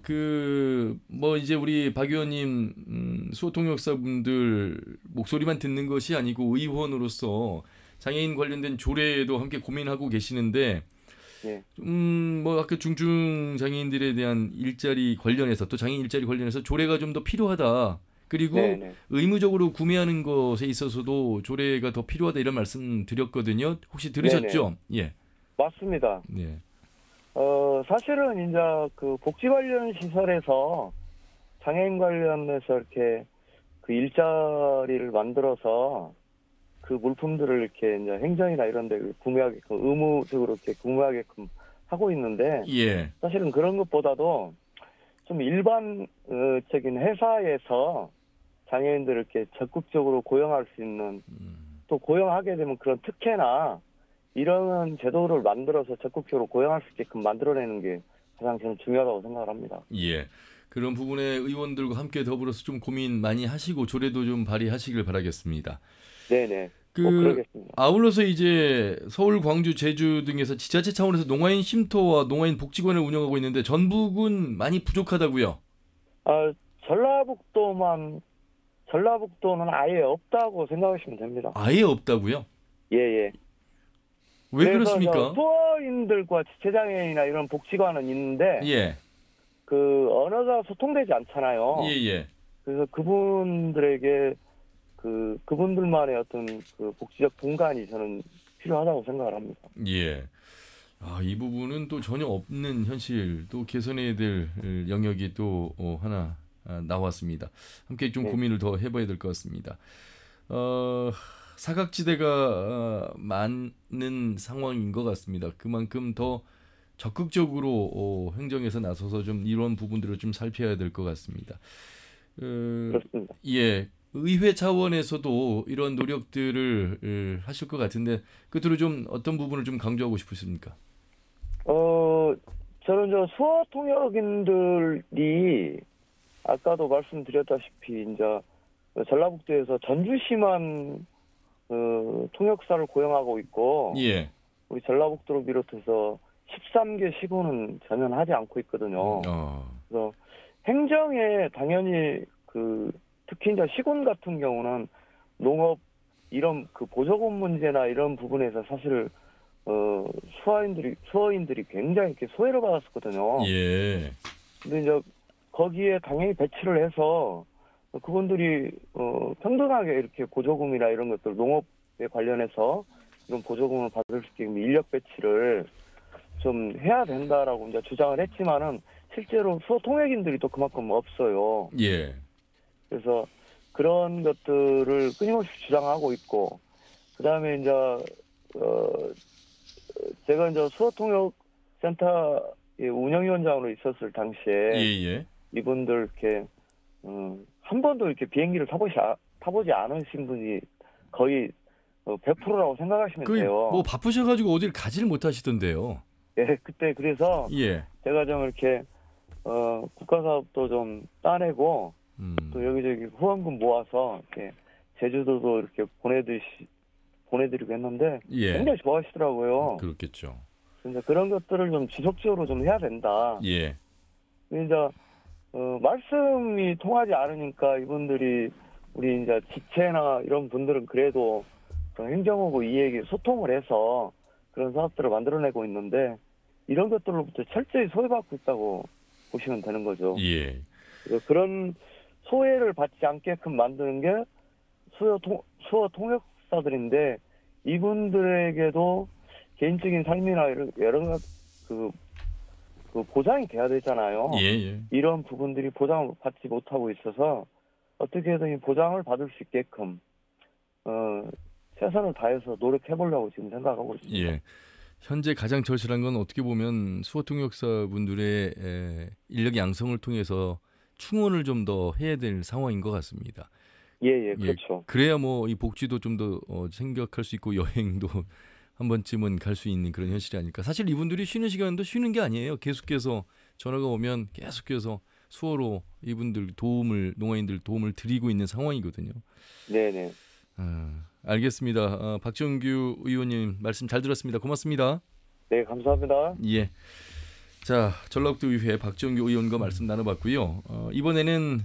뭐 이제 우리 박 의원님 수어통역사분들 목소리만 듣는 것이 아니고 의원으로서 장애인 관련된 조례도 함께 고민하고 계시는데. 뭐 아까 중증 장애인들에 대한 일자리 관련해서 또 장애인 일자리 관련해서 조례가 좀 더 필요하다. 그리고 의무적으로 구매하는 것에 있어서도 조례가 더 필요하다 이런 말씀 드렸거든요. 혹시 들으셨죠? 예. 맞습니다. 사실은 이제 그 복지 관련 시설에서 장애인 관련해서 이렇게 그 일자리를 만들어서 그 물품들을 이렇게 이제 행정이나 이런 데 구매하게끔 의무적으로 이렇게 구매하게끔 하고 있는데 사실은 그런 것보다도 좀 일반적인 회사에서 장애인들을 이렇게 적극적으로 고용할 수 있는 또 고용하게 되면 그런 특혜나 이런 제도를 만들어서 적극적으로 고용할 수 있게끔 만들어내는 게 가장 저는 중요하다고 생각을 합니다. 그런 부분에 의원들과 함께 더불어서 좀 고민 많이 하시고 조례도 좀 발의하시길 바라겠습니다. 네네. 그러겠습니다. 아울러서 이제 서울, 광주, 제주 등에서 지자체 차원에서 농아인 쉼터와 농아인 복지관을 운영하고 있는데 전북은 많이 부족하다고요? 전라북도는 아예 없다고 생각하시면 됩니다. 아예 없다고요? 예. 왜 그렇습니까? 수어인들과 지체장애인이나 이런 복지관은 있는데 그 언어가 소통되지 않잖아요. 그래서 그분들에게 그분들만의 어떤 그 복지적 공간이 저는 필요하다고 생각을 합니다. 이 부분은 또 전혀 없는 현실, 또 개선해야 될 영역이 또 하나 나왔습니다. 함께 좀 고민을 더 해봐야 될 것 같습니다. 사각지대가 많은 상황인 것 같습니다. 그만큼 더 적극적으로 행정에서 나서서 좀 이런 부분들을 좀 살펴야 될 것 같습니다. 그렇습니다. 예. 의회 차원에서도 이런 노력들을 하실 것 같은데 끝으로 좀 어떤 부분을 좀 강조하고 싶으십니까? 저는 수어 통역인들이 아까도 말씀드렸다시피 이제 전라북도에서 전주시만 통역사를 고용하고 있고 예. 우리 전라북도를 비롯해서 13개 시군은 전혀 하지 않고 있거든요. 그래서 행정에 당연히 특히 이제 시군 같은 경우는 농업 이런 보조금 문제나 이런 부분에서 사실 수어인들이 굉장히 이렇게 소외를 받았었거든요. 예. 근데 이제 거기에 당연히 배치를 해서 그분들이 평등하게 이렇게 보조금이나 이런 것들 농업에 관련해서 이런 보조금을 받을 수 있게끔 인력 배치를 좀 해야 된다라고 이제 주장을 했지만은 실제로 수어 통역인들이 또 그만큼 없어요. 예. 그래서 그런 것들을 끊임없이 주장하고 있고, 그 다음에 이제 제가 이제 수어통역센터 운영위원장으로 있었을 당시에 예. 이분들 이렇게 한 번도 이렇게 비행기를 타보지 않으신 분이 거의 100%라고 생각하시면 돼요. 뭐 바쁘셔가지고 어딜 가지를 못하시던데요. 예, 그때 그래서 예. 제가 좀 이렇게 국가사업도 좀 따내고 또 여기저기 후원금 모아서 이렇게 제주도도 이렇게 보내드리고 했는데 예. 굉장히 좋아하시더라고요. 그렇겠죠. 그래서 그런 것들을 좀 지속적으로 좀 해야 된다. 예. 이제 말씀이 통하지 않으니까 이분들이 우리 이제 지체나 이런 분들은 그래도 행정하고 이에게 소통을 해서 그런 사업들을 만들어내고 있는데 이런 것들로부터 철저히 소외받고 있다고 보시면 되는 거죠. 예. 그런 소외를 받지 않게끔 만드는 게 수어 통역사들인데 이분들에게도 개인적인 삶이나 여러 가지 보장이 돼야 되잖아요. 예. 이런 부분들이 보장을 받지 못하고 있어서 어떻게든 보장을 받을 수 있게끔 최선을 다해서 노력해보려고 지금 생각하고 있습니다. 예. 현재 가장 절실한 건 어떻게 보면 수어 통역사분들의 인력 양성을 통해서 충원을 좀 더 해야 될 상황인 것 같습니다. 예, 그렇죠. 그래야 뭐 이 복지도 좀 더 생각할 수 있고 여행도 한 번쯤은 갈 수 있는 그런 현실이 아닐까. 사실 이분들이 쉬는 시간도 쉬는 게 아니에요. 계속해서 전화가 오면 계속해서 수어로 이분들 농아인들 도움을 드리고 있는 상황이거든요. 네네. 알겠습니다. 박정규 의원님 말씀 잘 들었습니다. 고맙습니다. 네, 감사합니다. 예. 자, 전라북도 의회 박정규 의원과 말씀 나눠봤고요. 이번에는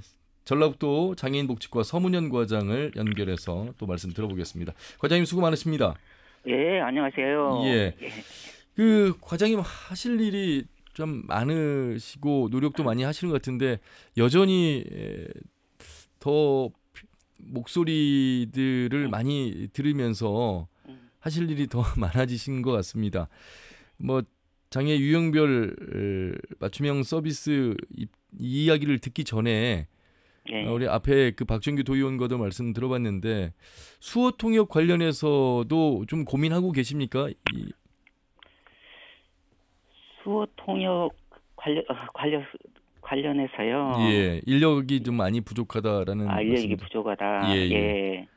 전라북도 장애인복지과 서문현 과장을 연결해서 또 말씀 들어보겠습니다. 과장님 수고 많으십니다. 예, 안녕하세요. 예. 그 과장님 하실 일이 좀 많으시고 노력도 많이 하시는 것 같은데 여전히 더 목소리들을 많이 들으면서 하실 일이 더 많아지신 것 같습니다. 뭐 장애 유형별 맞춤형 서비스 이야기를 듣기 전에 우리 앞에 그 박정규 도의원과도 말씀 들어봤는데 수어 통역 관련해서도 좀 고민하고 계십니까? 수어 통역 관련해서요. 예, 인력이 좀 많이 부족하다라는. 인력이 부족하다. 예.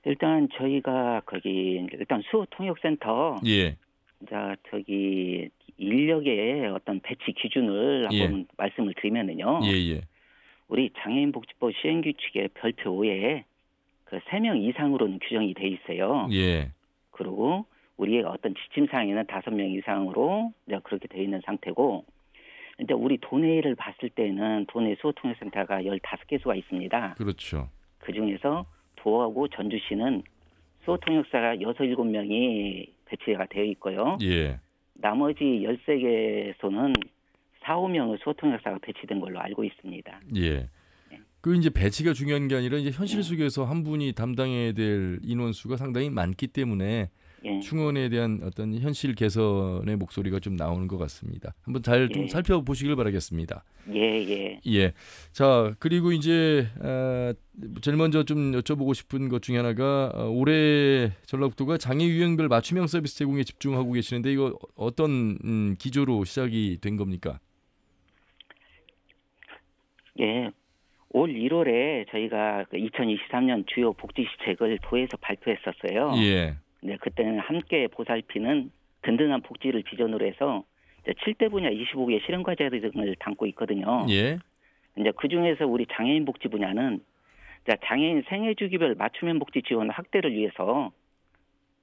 일단 저희가 일단 수어 통역센터. 예. 자, 인력의 어떤 배치 기준을 한번 말씀을 드리면은요. 예. 우리 장애인복지법 시행규칙의 별표 5에 3명 이상으로는 규정이 돼 있어요. 예. 그리고 우리의 어떤 지침사항에는 5명 이상으로 그렇게 돼 있는 상태고, 근데 우리 도내를 봤을 때는 도내 수어통역센터가 15개소가 있습니다. 그렇죠. 그 중에서 도하고 전주시는 수어통역사가 6, 7명이 배치가 되어 있고요. 예. 나머지 13개소는 4, 5명의 수어통역사가 배치된 걸로 알고 있습니다. 예. 그 이제 배치가 중요한 게 아니라 이제 현실 속에서 한 분이 담당해야 될 인원수가 상당히 많기 때문에 충원에 대한 어떤 현실 개선의 목소리가 좀 나오는 것 같습니다. 한번 잘 좀 살펴보시길 바라겠습니다. 예. 자, 그리고 이제 제일 먼저 좀 여쭤보고 싶은 것 중에 하나가 올해 전라북도가 장애 유형별 맞춤형 서비스 제공에 집중하고 계시는데 이거 어떤 기조로 시작이 된 겁니까? 예. 올 1월에 저희가 그 2023년 주요 복지 시책을 도에서 발표했었어요. 예. 네, 그때는 함께 보살피는 든든한 복지를 비전으로 해서 7대 분야 25개 실행 과제 등을 담고 있거든요. 예. 이제 그 중에서 우리 장애인 복지 분야는 장애인 생애 주기별 맞춤형 복지 지원 확대를 위해서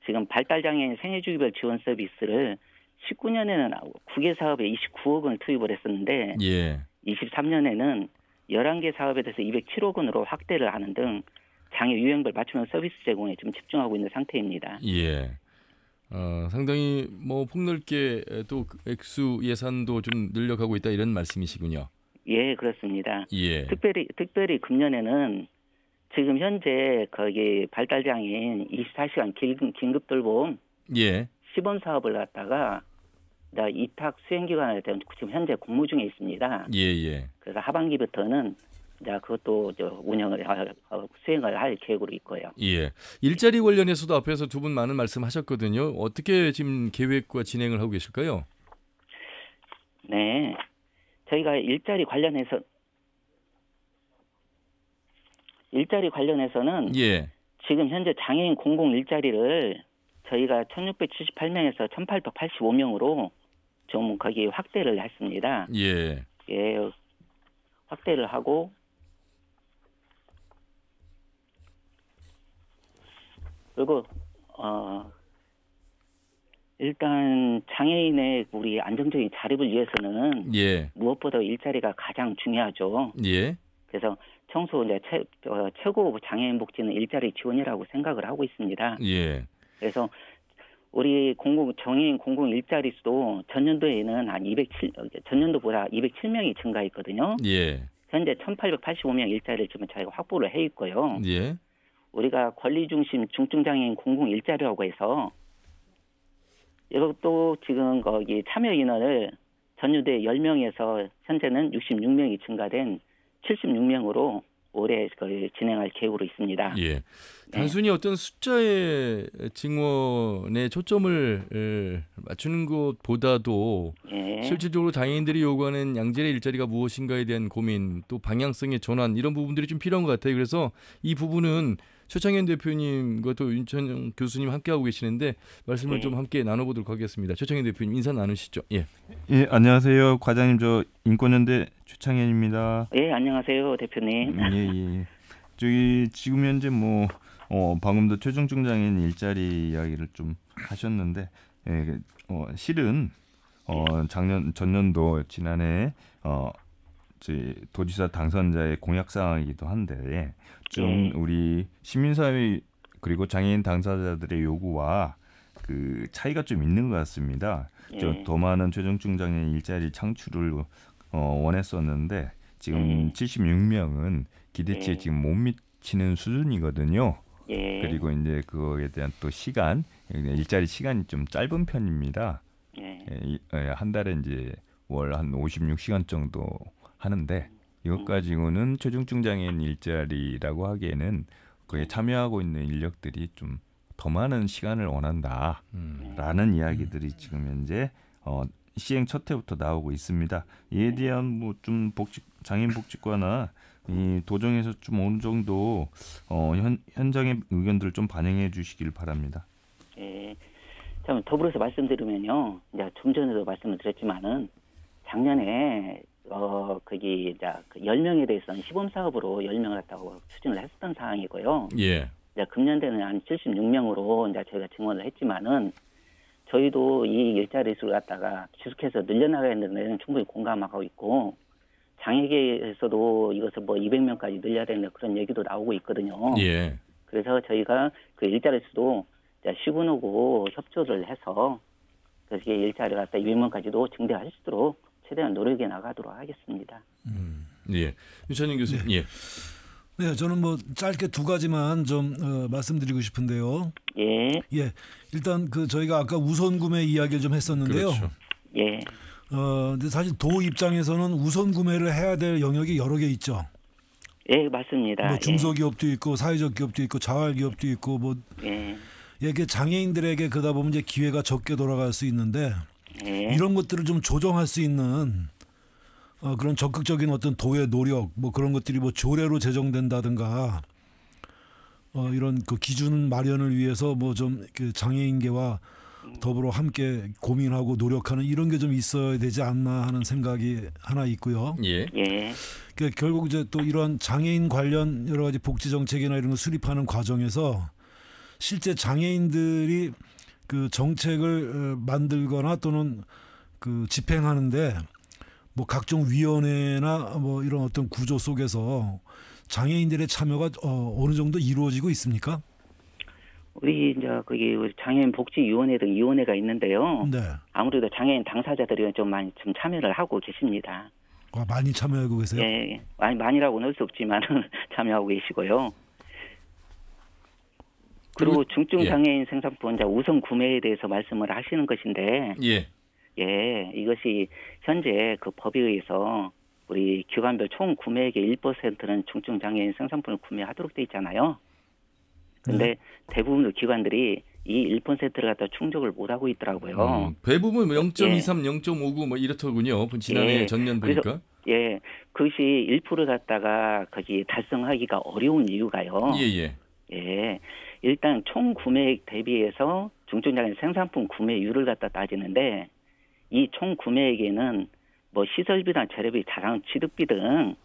지금 발달 장애인 생애 주기별 지원 서비스를 19년에는 9개 사업에 29억 원을 투입을 했었는데 예. 23년에는 11개 사업에 대해서 207억 원으로 확대를 하는 등 장애 유형별 맞춤형 서비스 제공에 좀 집중하고 있는 상태입니다. 예. 상당히 뭐 폭넓게 또 액수 예산도 좀 늘려가고 있다 이런 말씀이시군요. 예, 그렇습니다. 예. 특별히 금년에는 지금 현재 거기 발달장애인 24시간 긴급 돌봄 예. 시범 사업을 갖다가 이탁 수행 기간에 대한 지금 현재 공모 중에 있습니다. 예. 그래서 하반기부터는 그것도 운영을 수행을 할 계획으로 있고요. 예. 일자리 관련해서도 앞에서 두 분 많은 말씀하셨거든요. 어떻게 지금 계획과 진행을 하고 계실까요? 네, 저희가 일자리 관련해서는 예. 지금 현재 장애인 공공 일자리를 저희가 1,678명에서 1,885명으로 좀 거기 확대를 했습니다. 예. 예, 확대를 하고 그리고 일단 장애인의 우리 안정적인 자립을 위해서는 예. 무엇보다 일자리가 가장 중요하죠. 예. 그래서 청소 최고 장애인 복지는 일자리 지원이라고 생각을 하고 있습니다. 예. 그래서 우리 장애인 공공 일자리 수도 전년도에는 전년도보다 207명이 증가했거든요. 예. 현재 1,885명 일자리를 지금 저희가 확보를 해 있고요. 예. 우리가 권리 중심 중증 장애인 공공 일자리라고 해서 이것도 지금 거기 참여 인원을 전년도에 10명에서 현재는 66명이 증가된 76명으로 올해 진행할 계획으로 있습니다. 예. 단순히 어떤 숫자의 증원에 초점을 맞추는 것보다도 예. 실질적으로 장애인들이 요구하는 양질의 일자리가 무엇인가에 대한 고민, 또 방향성의 전환 이런 부분들이 좀 필요한 것 같아요. 그래서 이 부분은 최창현 대표님과 또 윤천영 교수님 함께하고 계시는데 말씀을 좀 함께 나눠보도록 하겠습니다. 최창현 대표님 인사 나누시죠. 예. 예, 안녕하세요. 과장님, 저 인권연대 최창현입니다. 예, 안녕하세요, 대표님. 예. 저기 지금 현재 방금도 최중증 장애인 일자리 이야기를 좀 하셨는데 실은 전년도 지난해 도지사 당선자의 공약 사항이기도 한데 좀 우리 시민사회 그리고 장애인 당사자들의 요구와 그 차이가 좀 있는 것 같습니다. 더 많은 최중증 장애인 일자리 창출을 원했었는데 지금 76명은 기대치에 지금 못 미치는 수준이거든요. 그리고 이제 그거에 대한 또 시간, 일자리 시간이 좀 짧은 편입니다. 한 달에 이제 월 한 56시간 정도 하는데 이것 가지고는 최중증 장애인 일자리라고 하기에는 그에 참여하고 있는 인력들이 좀 더 많은 시간을 원한다라는 이야기들이 지금 현재 시행 첫 해부터 나오고 있습니다. 이에 대한 좀 장애인 복지과나 이 도정에서 좀 어느 정도 현장의 의견들을 좀 반영해 주시길 바랍니다. 예. 참 더불어서 말씀드리면요. 이제 좀 전에도 말씀을 드렸지만은 작년에 거기 이제 10명에 대해서는 시범 사업으로 10명을 갖다고 추진을 했었던 상황이고요. 예. 이제 금년대는 한 76명으로 이제 저희가 증원을 했지만은 저희도 이 일자리 수를 갖다가 지속해서 늘려나가야 되는 데는 충분히 공감하고 있고 장애계에서도 이것을 200명까지 늘려야 되는 그런 얘기도 나오고 있거든요. 예. 그래서 저희가 그 일자리 수도 시군하고 협조를 해서 그래서 일자리가 200명까지도 증대할 수 있도록 최대한 노력해 나가도록 하겠습니다. 예. 윤찬영 교수님. 네. 네, 저는 짧게 두 가지만 좀 말씀드리고 싶은데요. 예. 일단 저희가 아까 우선 구매 이야기를 좀 했었는데요. 그렇죠. 예. 근데 사실 도 입장에서는 우선 구매를 해야 될 영역이 여러 개 있죠. 예, 맞습니다. 중소기업도 있고 사회적 기업도 있고 자활기업도 있고 이게 장애인들에게 그러다 보면 이제 기회가 적게 돌아갈 수 있는데 이런 것들을 좀 조정할 수 있는 그런 적극적인 어떤 도의 노력 뭐 그런 것들이 뭐 조례로 제정된다든가 이런 그 기준 마련을 위해서 뭐 좀 그 장애인계와 더불어 함께 고민하고 노력하는 이런 게 좀 있어야 되지 않나 하는 생각이 하나 있고요. 예. 예. 그러니까 결국 이제 또 이런 장애인 관련 여러 가지 복지 정책이나 이런 걸 수립하는 과정에서 실제 장애인들이 그 정책을 만들거나 또는 그 집행하는데 뭐 각종 위원회나 뭐 이런 어떤 구조 속에서 장애인들의 참여가 어느 정도 이루어지고 있습니까? 우리 이제 거기 장애인 복지위원회 등 위원회가 있는데요. 네. 아무래도 장애인 당사자들이 좀 많이 좀 참여를 하고 계십니다. 많이 참여하고 계세요? 예, 많이라고는 할 수 없지만 참여하고 계시고요. 그리고 중증 장애인 생산품자 우선 구매에 대해서 말씀을 하시는 것인데, 예, 이것이 현재 그 법에 의해서 우리 기관별 총 구매액의 1%는 중증 장애인 생산품을 구매하도록 돼 있잖아요. 근데 대부분의 기관들이 이 1%를 갖다 충족을 못 하고 있더라고요. 대부분 0.23, 0.59 뭐 이렇더군요. 지난해 전년 보니까. 그래서, 예, 그것이 1%를 갖다가 거기 달성하기가 어려운 이유가요. 예, 일단 총 구매액 대비해서 중증 장애인 생산품 구매율을 갖다 따지는데 이 총 구매액에는 뭐 시설비나 재료비, 자산 취득비 등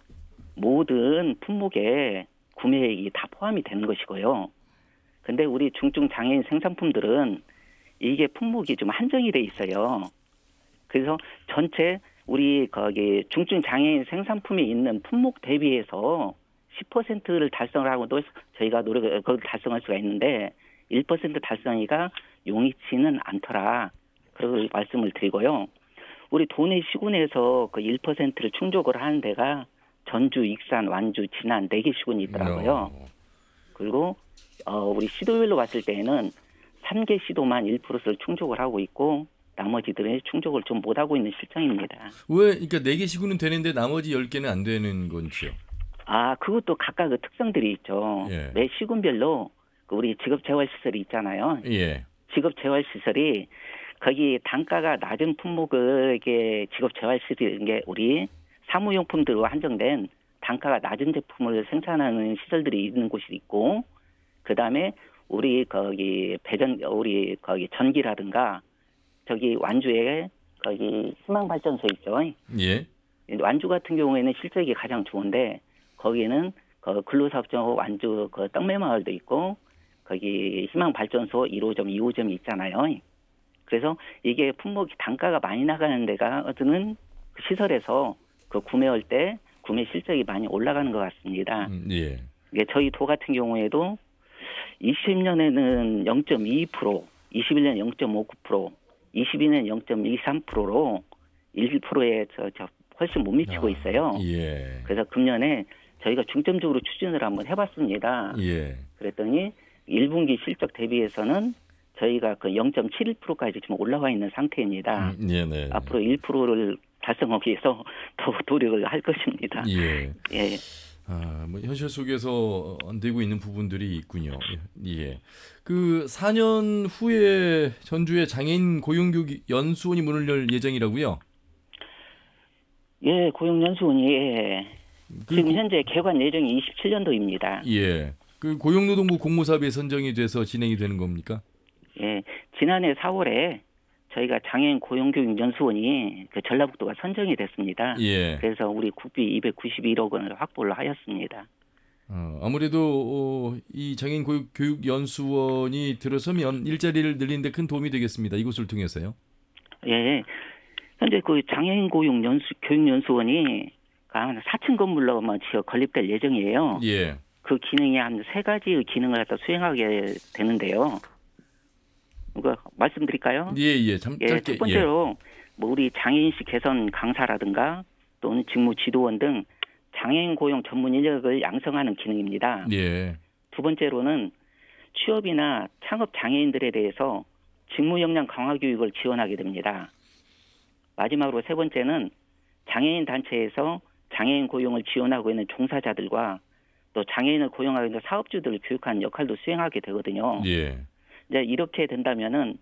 모든 품목에 구매액이 다 포함이 되는 것이고요. 근데 우리 중증 장애인 생산품들은 이게 품목이 좀 한정이 돼 있어요. 그래서 전체 우리 거기 중증 장애인 생산품에 있는 품목 대비해서 10%를 달성을 하고도 저희가 그걸 달성할 수가 있는데 1% 달성이가 용이치는 않더라. 그걸 말씀을 드리고요. 우리 도내 시군에서 그 1%를 충족을 하는 데가 전주, 익산, 완주, 진안 4개 시군이 있더라고요. 그리고 우리 시도별로 봤을 때에는 3개 시도만 1%를 충족을 하고 있고 나머지들은 충족을 좀 못하고 있는 실정입니다. 왜 그러니까 4개 시군은 되는데 나머지 10개는 안 되는 건지요? 그것도 각각 그 특성들이 있죠. 매 시군별로 우리 직업재활시설이 있잖아요. 직업재활시설이 거기 단가가 낮은 품목을 이게 직업재활시설인 게 우리 사무용품들로 한정된 단가가 낮은 제품을 생산하는 시설들이 있는 곳이 있고, 그 다음에 우리 거기 우리 거기 전기라든가 저기 완주에 거기 희망발전소 있죠. 완주 같은 경우에는 실적이 가장 좋은데 거기는 그 근로사업장 완주 그 떡매마을도 있고 거기 희망발전소 1호점, 2호점이 있잖아요. 그래서 이게 품목이 단가가 많이 나가는 데가 어떤 시설에서 그 구매할 때 구매 실적이 많이 올라가는 것 같습니다. 이게 저희 도 같은 경우에도 20년에는 0.22%, 21년 0.59%, 22년 0.23%로 1%에 훨씬 못 미치고 있어요. 그래서 금년에 저희가 중점적으로 추진을 한번 해봤습니다. 그랬더니 1분기 실적 대비해서는 저희가 그 0.71%까지 지금 올라와 있는 상태입니다. 앞으로 1%를 달성하기 위해서 더 노력을 할 것입니다. 뭐 현실 속에서 안 되고 있는 부분들이 있군요. 그 4년 후에 전주에 장애인 고용교육 연수원이 문을 열 예정이라고요? 고용연수원이 지금 현재 개관 예정이 27년도입니다. 그 고용노동부 공모사업에 선정이 돼서 진행이 되는 겁니까? 지난해 4월에 저희가 장애인 고용교육 연수원이 그 전라북도가 선정이 됐습니다. 그래서 우리 국비 291억 원을 확보를 하였습니다. 아무래도 이 장애인 교육 연수원이 들어서면 일자리를 늘리는 데 큰 도움이 되겠습니다. 이곳을 통해서요. 현재 그 장애인 교육 연수원이 한 4층 건물로만 건립될 예정이에요. 그 기능이 한 3가지의 기능을 갖다 수행하게 되는데요. 말씀드릴까요? 짧게. 첫 번째로 뭐 우리 장애인식 개선 강사라든가 또는 직무 지도원 등 장애인 고용 전문 인력을 양성하는 기능입니다. 두 번째로는 취업이나 창업 장애인들에 대해서 직무 역량 강화 교육을 지원하게 됩니다. 마지막으로 세 번째는 장애인 단체에서 장애인 고용을 지원하고 있는 종사자들과 또 장애인을 고용하고 있는 사업주들을 교육하는 역할도 수행하게 되거든요. 이제 이렇게 된다면은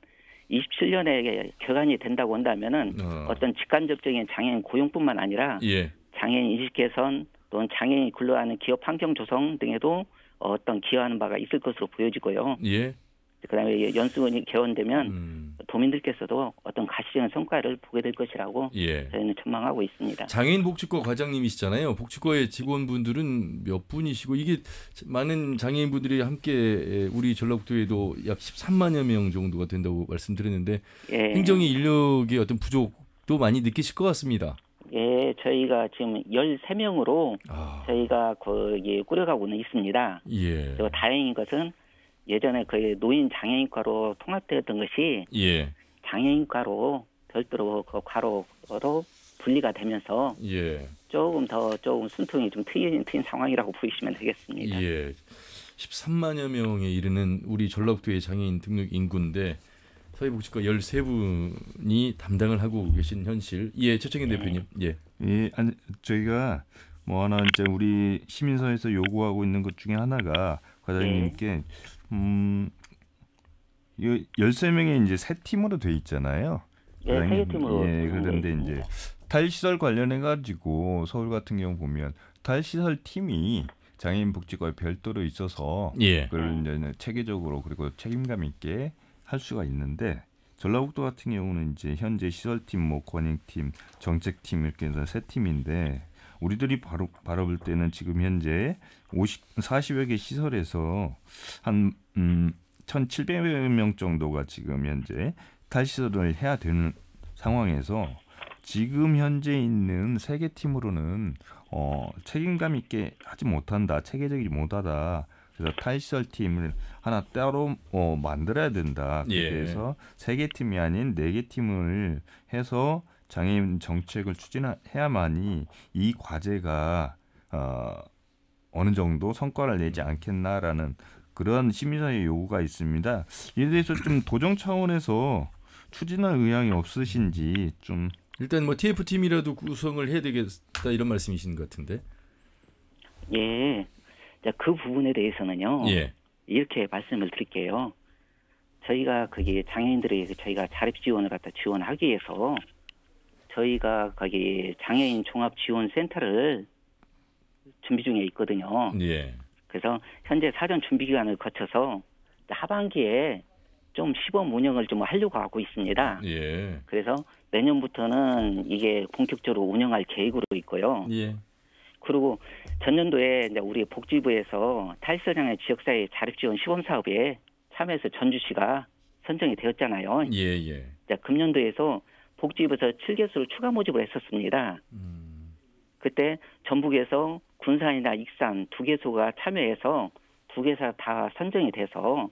27년에 개관이 된다고 한다면은 어떤 직간접적인 장애인 고용뿐만 아니라 예. 장애인 인식 개선 또는 장애인이 근로하는 기업 환경 조성 등에도 어떤 기여하는 바가 있을 것으로 보여지고요. 예. 그다음에 연수원이 개원되면 도민들께서도 어떤 가시적인 성과를 보게 될 것이라고 예. 저희는 전망하고 있습니다. 장애인 복지과 과장님이시잖아요. 복지과의 직원분들은 몇 분이시고 이게 많은 장애인분들이 함께 우리 전라북도에도 약 13만여 명 정도가 된다고 말씀드렸는데 예. 행정의 인력의 어떤 부족도 많이 느끼실 것 같습니다. 예, 저희가 지금 13명으로 저희가 거기 꾸려가고는 있습니다. 예. 그리고 다행인 것은 예전에 거의 노인 장애인과로 통합되었던 것이 예. 장애인과로 별도로 그 과로로 분리가 되면서 예. 조금 숨통이 좀 트인 상황이라고 보시면 되겠습니다. 예. 13만여 명에 이르는 우리 전라북도의 장애인 등록 인구인데 사회복지과 13분이 담당을 하고 계신 현실. 예, 최청현 대표님. 예. 예, 아니, 저희가 뭐 하나 이제 우리 시민사회에서 요구하고 있는 것 중에 하나가 과장님께 13명의 이제 세 팀으로 돼 있잖아요. 예, 세 팀으로. 예, 그런데 이제 탈시설 관련해 가지고 서울 같은 경우 보면 탈시설 팀이 장애인 복지과에 별도로 있어서 예. 그걸 이제 체계적으로 그리고 책임감 있게 할 수가 있는데 전라북도 같은 경우는 이제 현재 시설팀, 뭐 권익팀, 정책팀 이렇게 해서 세 팀인데 우리들이 바라볼 때는 지금 현재 40여 개 시설에서 한 1,700명 정도가 지금 현재 탈시설을 해야 되는 상황에서 지금 현재 있는 세 개 팀으로는 책임감 있게 하지 못한다, 체계적이지 못하다. 그래서 탈시설 팀을 하나 따로 만들어야 된다. 그래서 세 개 팀이 아닌 4개 팀을 해서 장애인 정책을 추진해야만이 이 과제가 어느 정도 성과를 내지 않겠나라는 그런 시민사회 요구가 있습니다. 이에 대해서 좀 도정 차원에서 추진할 의향이 없으신지 좀. 일단 뭐 TF팀이라도 구성을 해야 되겠다 이런 말씀이신 것 같은데. 예. 자, 그 부분에 대해서는요. 예. 이렇게 말씀을 드릴게요. 저희가 거기 장애인들에게 저희가 자립 지원을 갖다 지원하기 위해서 저희가 거기 장애인 종합 지원 센터를 준비 중에 있거든요. 예. 그래서 현재 사전 준비 기간을 거쳐서 하반기에 좀 시범 운영을 좀 하려고 하고 있습니다. 예. 그래서 내년부터는 이게 본격적으로 운영할 계획으로 있고요. 예. 그리고 전년도에 이제 우리 복지부에서 탈시설장애 지역사회 자립지원 시범사업에 참여해서 전주시가 선정이 되었잖아요. 예. 자, 금년도에서 복지부에서 7개소를 추가 모집을 했었습니다. 그때 전북에서 군산이나 익산 2개소가 참여해서 2개소 다 선정이 돼서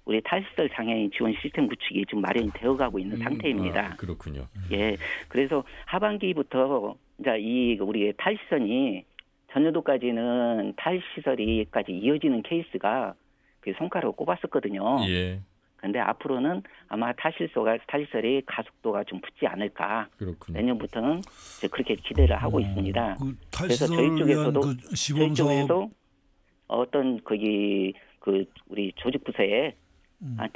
우리 탈시설 장애인 지원 시스템 구축이 지금 마련이 되어가고 있는 상태입니다. 그렇군요. 예, 그래서 하반기부터 이제 이 우리 탈시설이 전년도까지는 탈시설이까지 이어지는 케이스가 그 성과로 꼽았었거든요. 예. 그런데 앞으로는 아마 탈시설이 가속도가 좀 붙지 않을까. 그렇군요. 내년부터는 이제 그렇게 기대를 하고 있습니다. 그래서 저희 쪽에서도 저희 쪽에서 어떤 거기 그 우리 조직 부서에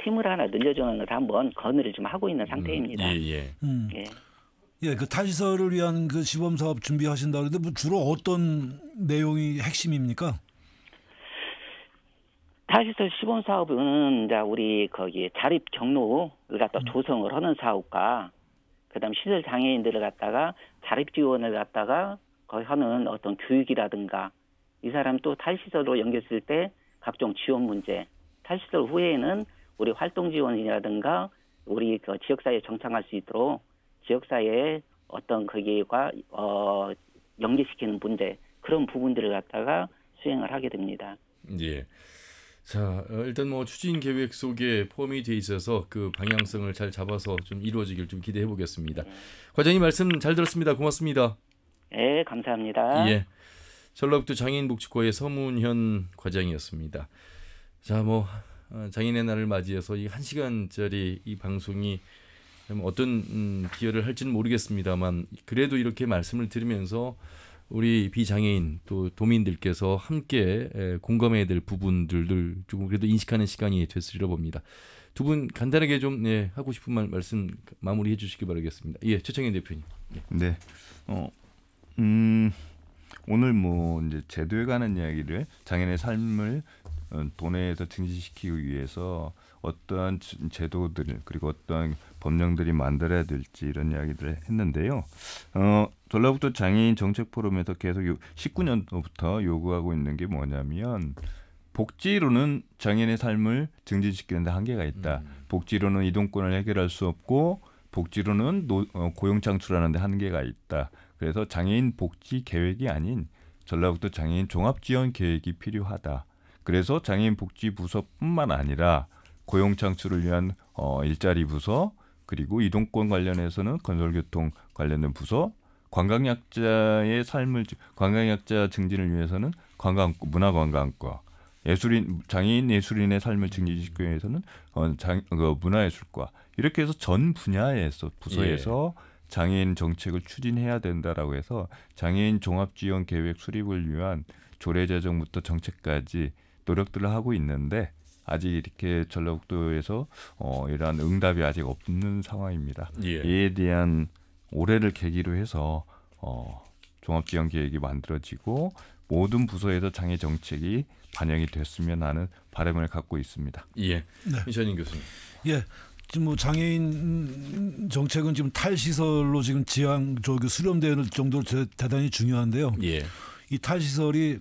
팀을 하나 늘려주는 걸 한번 건의를 좀 하고 있는 상태입니다. 예. 예, 그 탈시설을 위한 그 시범 사업 준비하신다 그런데 뭐 주로 어떤 내용이 핵심입니까? 탈시설 시범 사업은 이제 우리 거기 자립 경로를 갖다 조성을 하는 사업과 그다음 시설 장애인들을 갖다가 자립 지원을 갖다가 거기 하는 어떤 교육이라든가 이 사람 또 탈시설로 연결했을 때 각종 지원 문제, 탈시설 후에는 우리 활동 지원이라든가 우리 그 지역사회에 정착할 수 있도록 지역사회에 어떤 거기와 연계시키는 문제 그런 부분들을 갖다가 수행을 하게 됩니다. 예. 자, 일단 뭐 추진 계획 속에 포함이 돼 있어서 그 방향성을 잘 잡아서 좀 이루어지길 좀 기대해 보겠습니다. 과장님 말씀 잘 들었습니다. 고맙습니다. 네, 감사합니다. 예. 전라북도 장애인복지과의 서문현 과장이었습니다. 자, 뭐 장애인의 날을 맞이해서 이 1시간짜리 이 방송이 어떤 기여를 할지는 모르겠습니다만 그래도 이렇게 말씀을 드리면서 우리 비장애인 또 도민들께서 함께 공감해야 될 부분들을 조금 그래도 인식하는 시간이 됐으리라 봅니다. 두 분 간단하게 좀 하고 싶은 말씀 마무리해 주시기 바라겠습니다. 예, 최창현 대표님. 네. 오늘 뭐 이제 제도에 관한 이야기를 장애인의 삶을 도내에서 증진시키기 위해서 어떠한 제도들 그리고 어떠한 법령들이 만들어야 될지 이런 이야기들을 했는데요. 전라북도 장애인 정책 포럼에서 계속 19년부터 요구하고 있는 게 뭐냐면 복지로는 장애인의 삶을 증진시키는 데 한계가 있다. 복지로는 이동권을 해결할 수 없고 복지로는 고용 창출하는 데 한계가 있다. 그래서 장애인 복지 계획이 아닌 전라북도 장애인 종합지원 계획이 필요하다. 그래서 장애인 복지 부서뿐만 아니라 고용 창출을 위한 일자리 부서, 그리고 이동권 관련해서는 건설교통 관련된 부서, 관광약자의 삶을 관광약자 증진을 위해서는 문화관광과, 장애인 예술인의 삶을 증진시키기 위해서는 문화예술과, 이렇게 해서 전 분야에서 부서에서 장애인 정책을 추진해야 된다라고 해서 장애인 종합지원 계획 수립을 위한 조례 제정부터 정책까지 노력들을 하고 있는데 아직 이렇게 전라북도에서 이러한 응답이 아직 없는 상황입니다. 이에 대한 올해를 계기로 해서 종합지원 계획이 만들어지고 모든 부서에서 장애 정책이 반영이 됐으면 하는 바람을 갖고 있습니다. 예, 이찬인 교수님. 예. 지금 뭐 장애인 정책은 지금 탈시설로 지금 수렴되는 정도로 대단히 중요한데요. 예. 이 탈시설이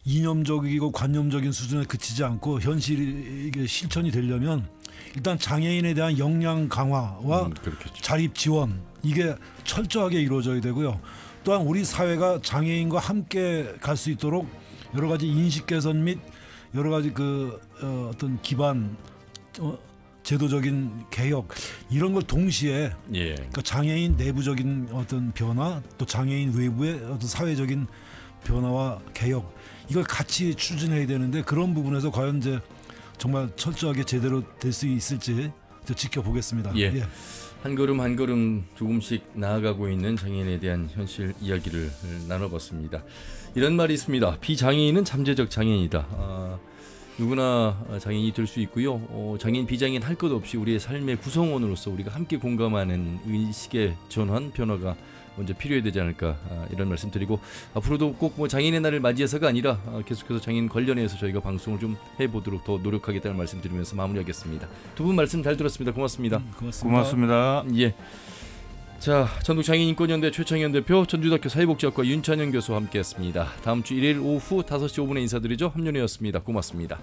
이념적이고 관념적인 수준에 그치지 않고 현실이 실천이 되려면 일단 장애인에 대한 역량 강화와 자립 지원 이게 철저하게 이루어져야 되고요. 또한 우리 사회가 장애인과 함께 갈 수 있도록 여러 가지 인식 개선 및 여러 가지 어떤 기반 제도적인 개혁 이런 걸 동시에 그러니까 장애인 내부적인 어떤 변화 또 장애인 외부의 어떤 사회적인 변화와 개혁 이걸 같이 추진해야 되는데 그런 부분에서 과연 이제 정말 철저하게 제대로 될 수 있을지 지켜보겠습니다. 예. 한 걸음 한 걸음 조금씩 나아가고 있는 장애인에 대한 현실 이야기를 나눠봤습니다. 이런 말이 있습니다. 비장애인은 잠재적 장애인이다. 누구나 장애인이 될 수 있고요. 장애인 비장애인 할 것 없이 우리의 삶의 구성원으로서 우리가 함께 공감하는 의식의 전환 변화가 먼저 필요해야 되지 않을까 이런 말씀드리고 앞으로도 꼭 뭐 장애인의 날을 맞이해서가 아니라 계속해서 장애인 관련해서 저희가 방송을 좀 해보도록 더 노력하겠다는 말씀드리면서 마무리하겠습니다. 두 분 말씀 잘 들었습니다. 고맙습니다. 고맙습니다. 예. 자, 전국장애인인권연대 최창현 대표, 전주대학교 사회복지학과 윤찬영 교수와 함께했습니다. 다음 주 일요일 오후 5시 5분에 인사드리죠. 함윤혜였습니다. 고맙습니다.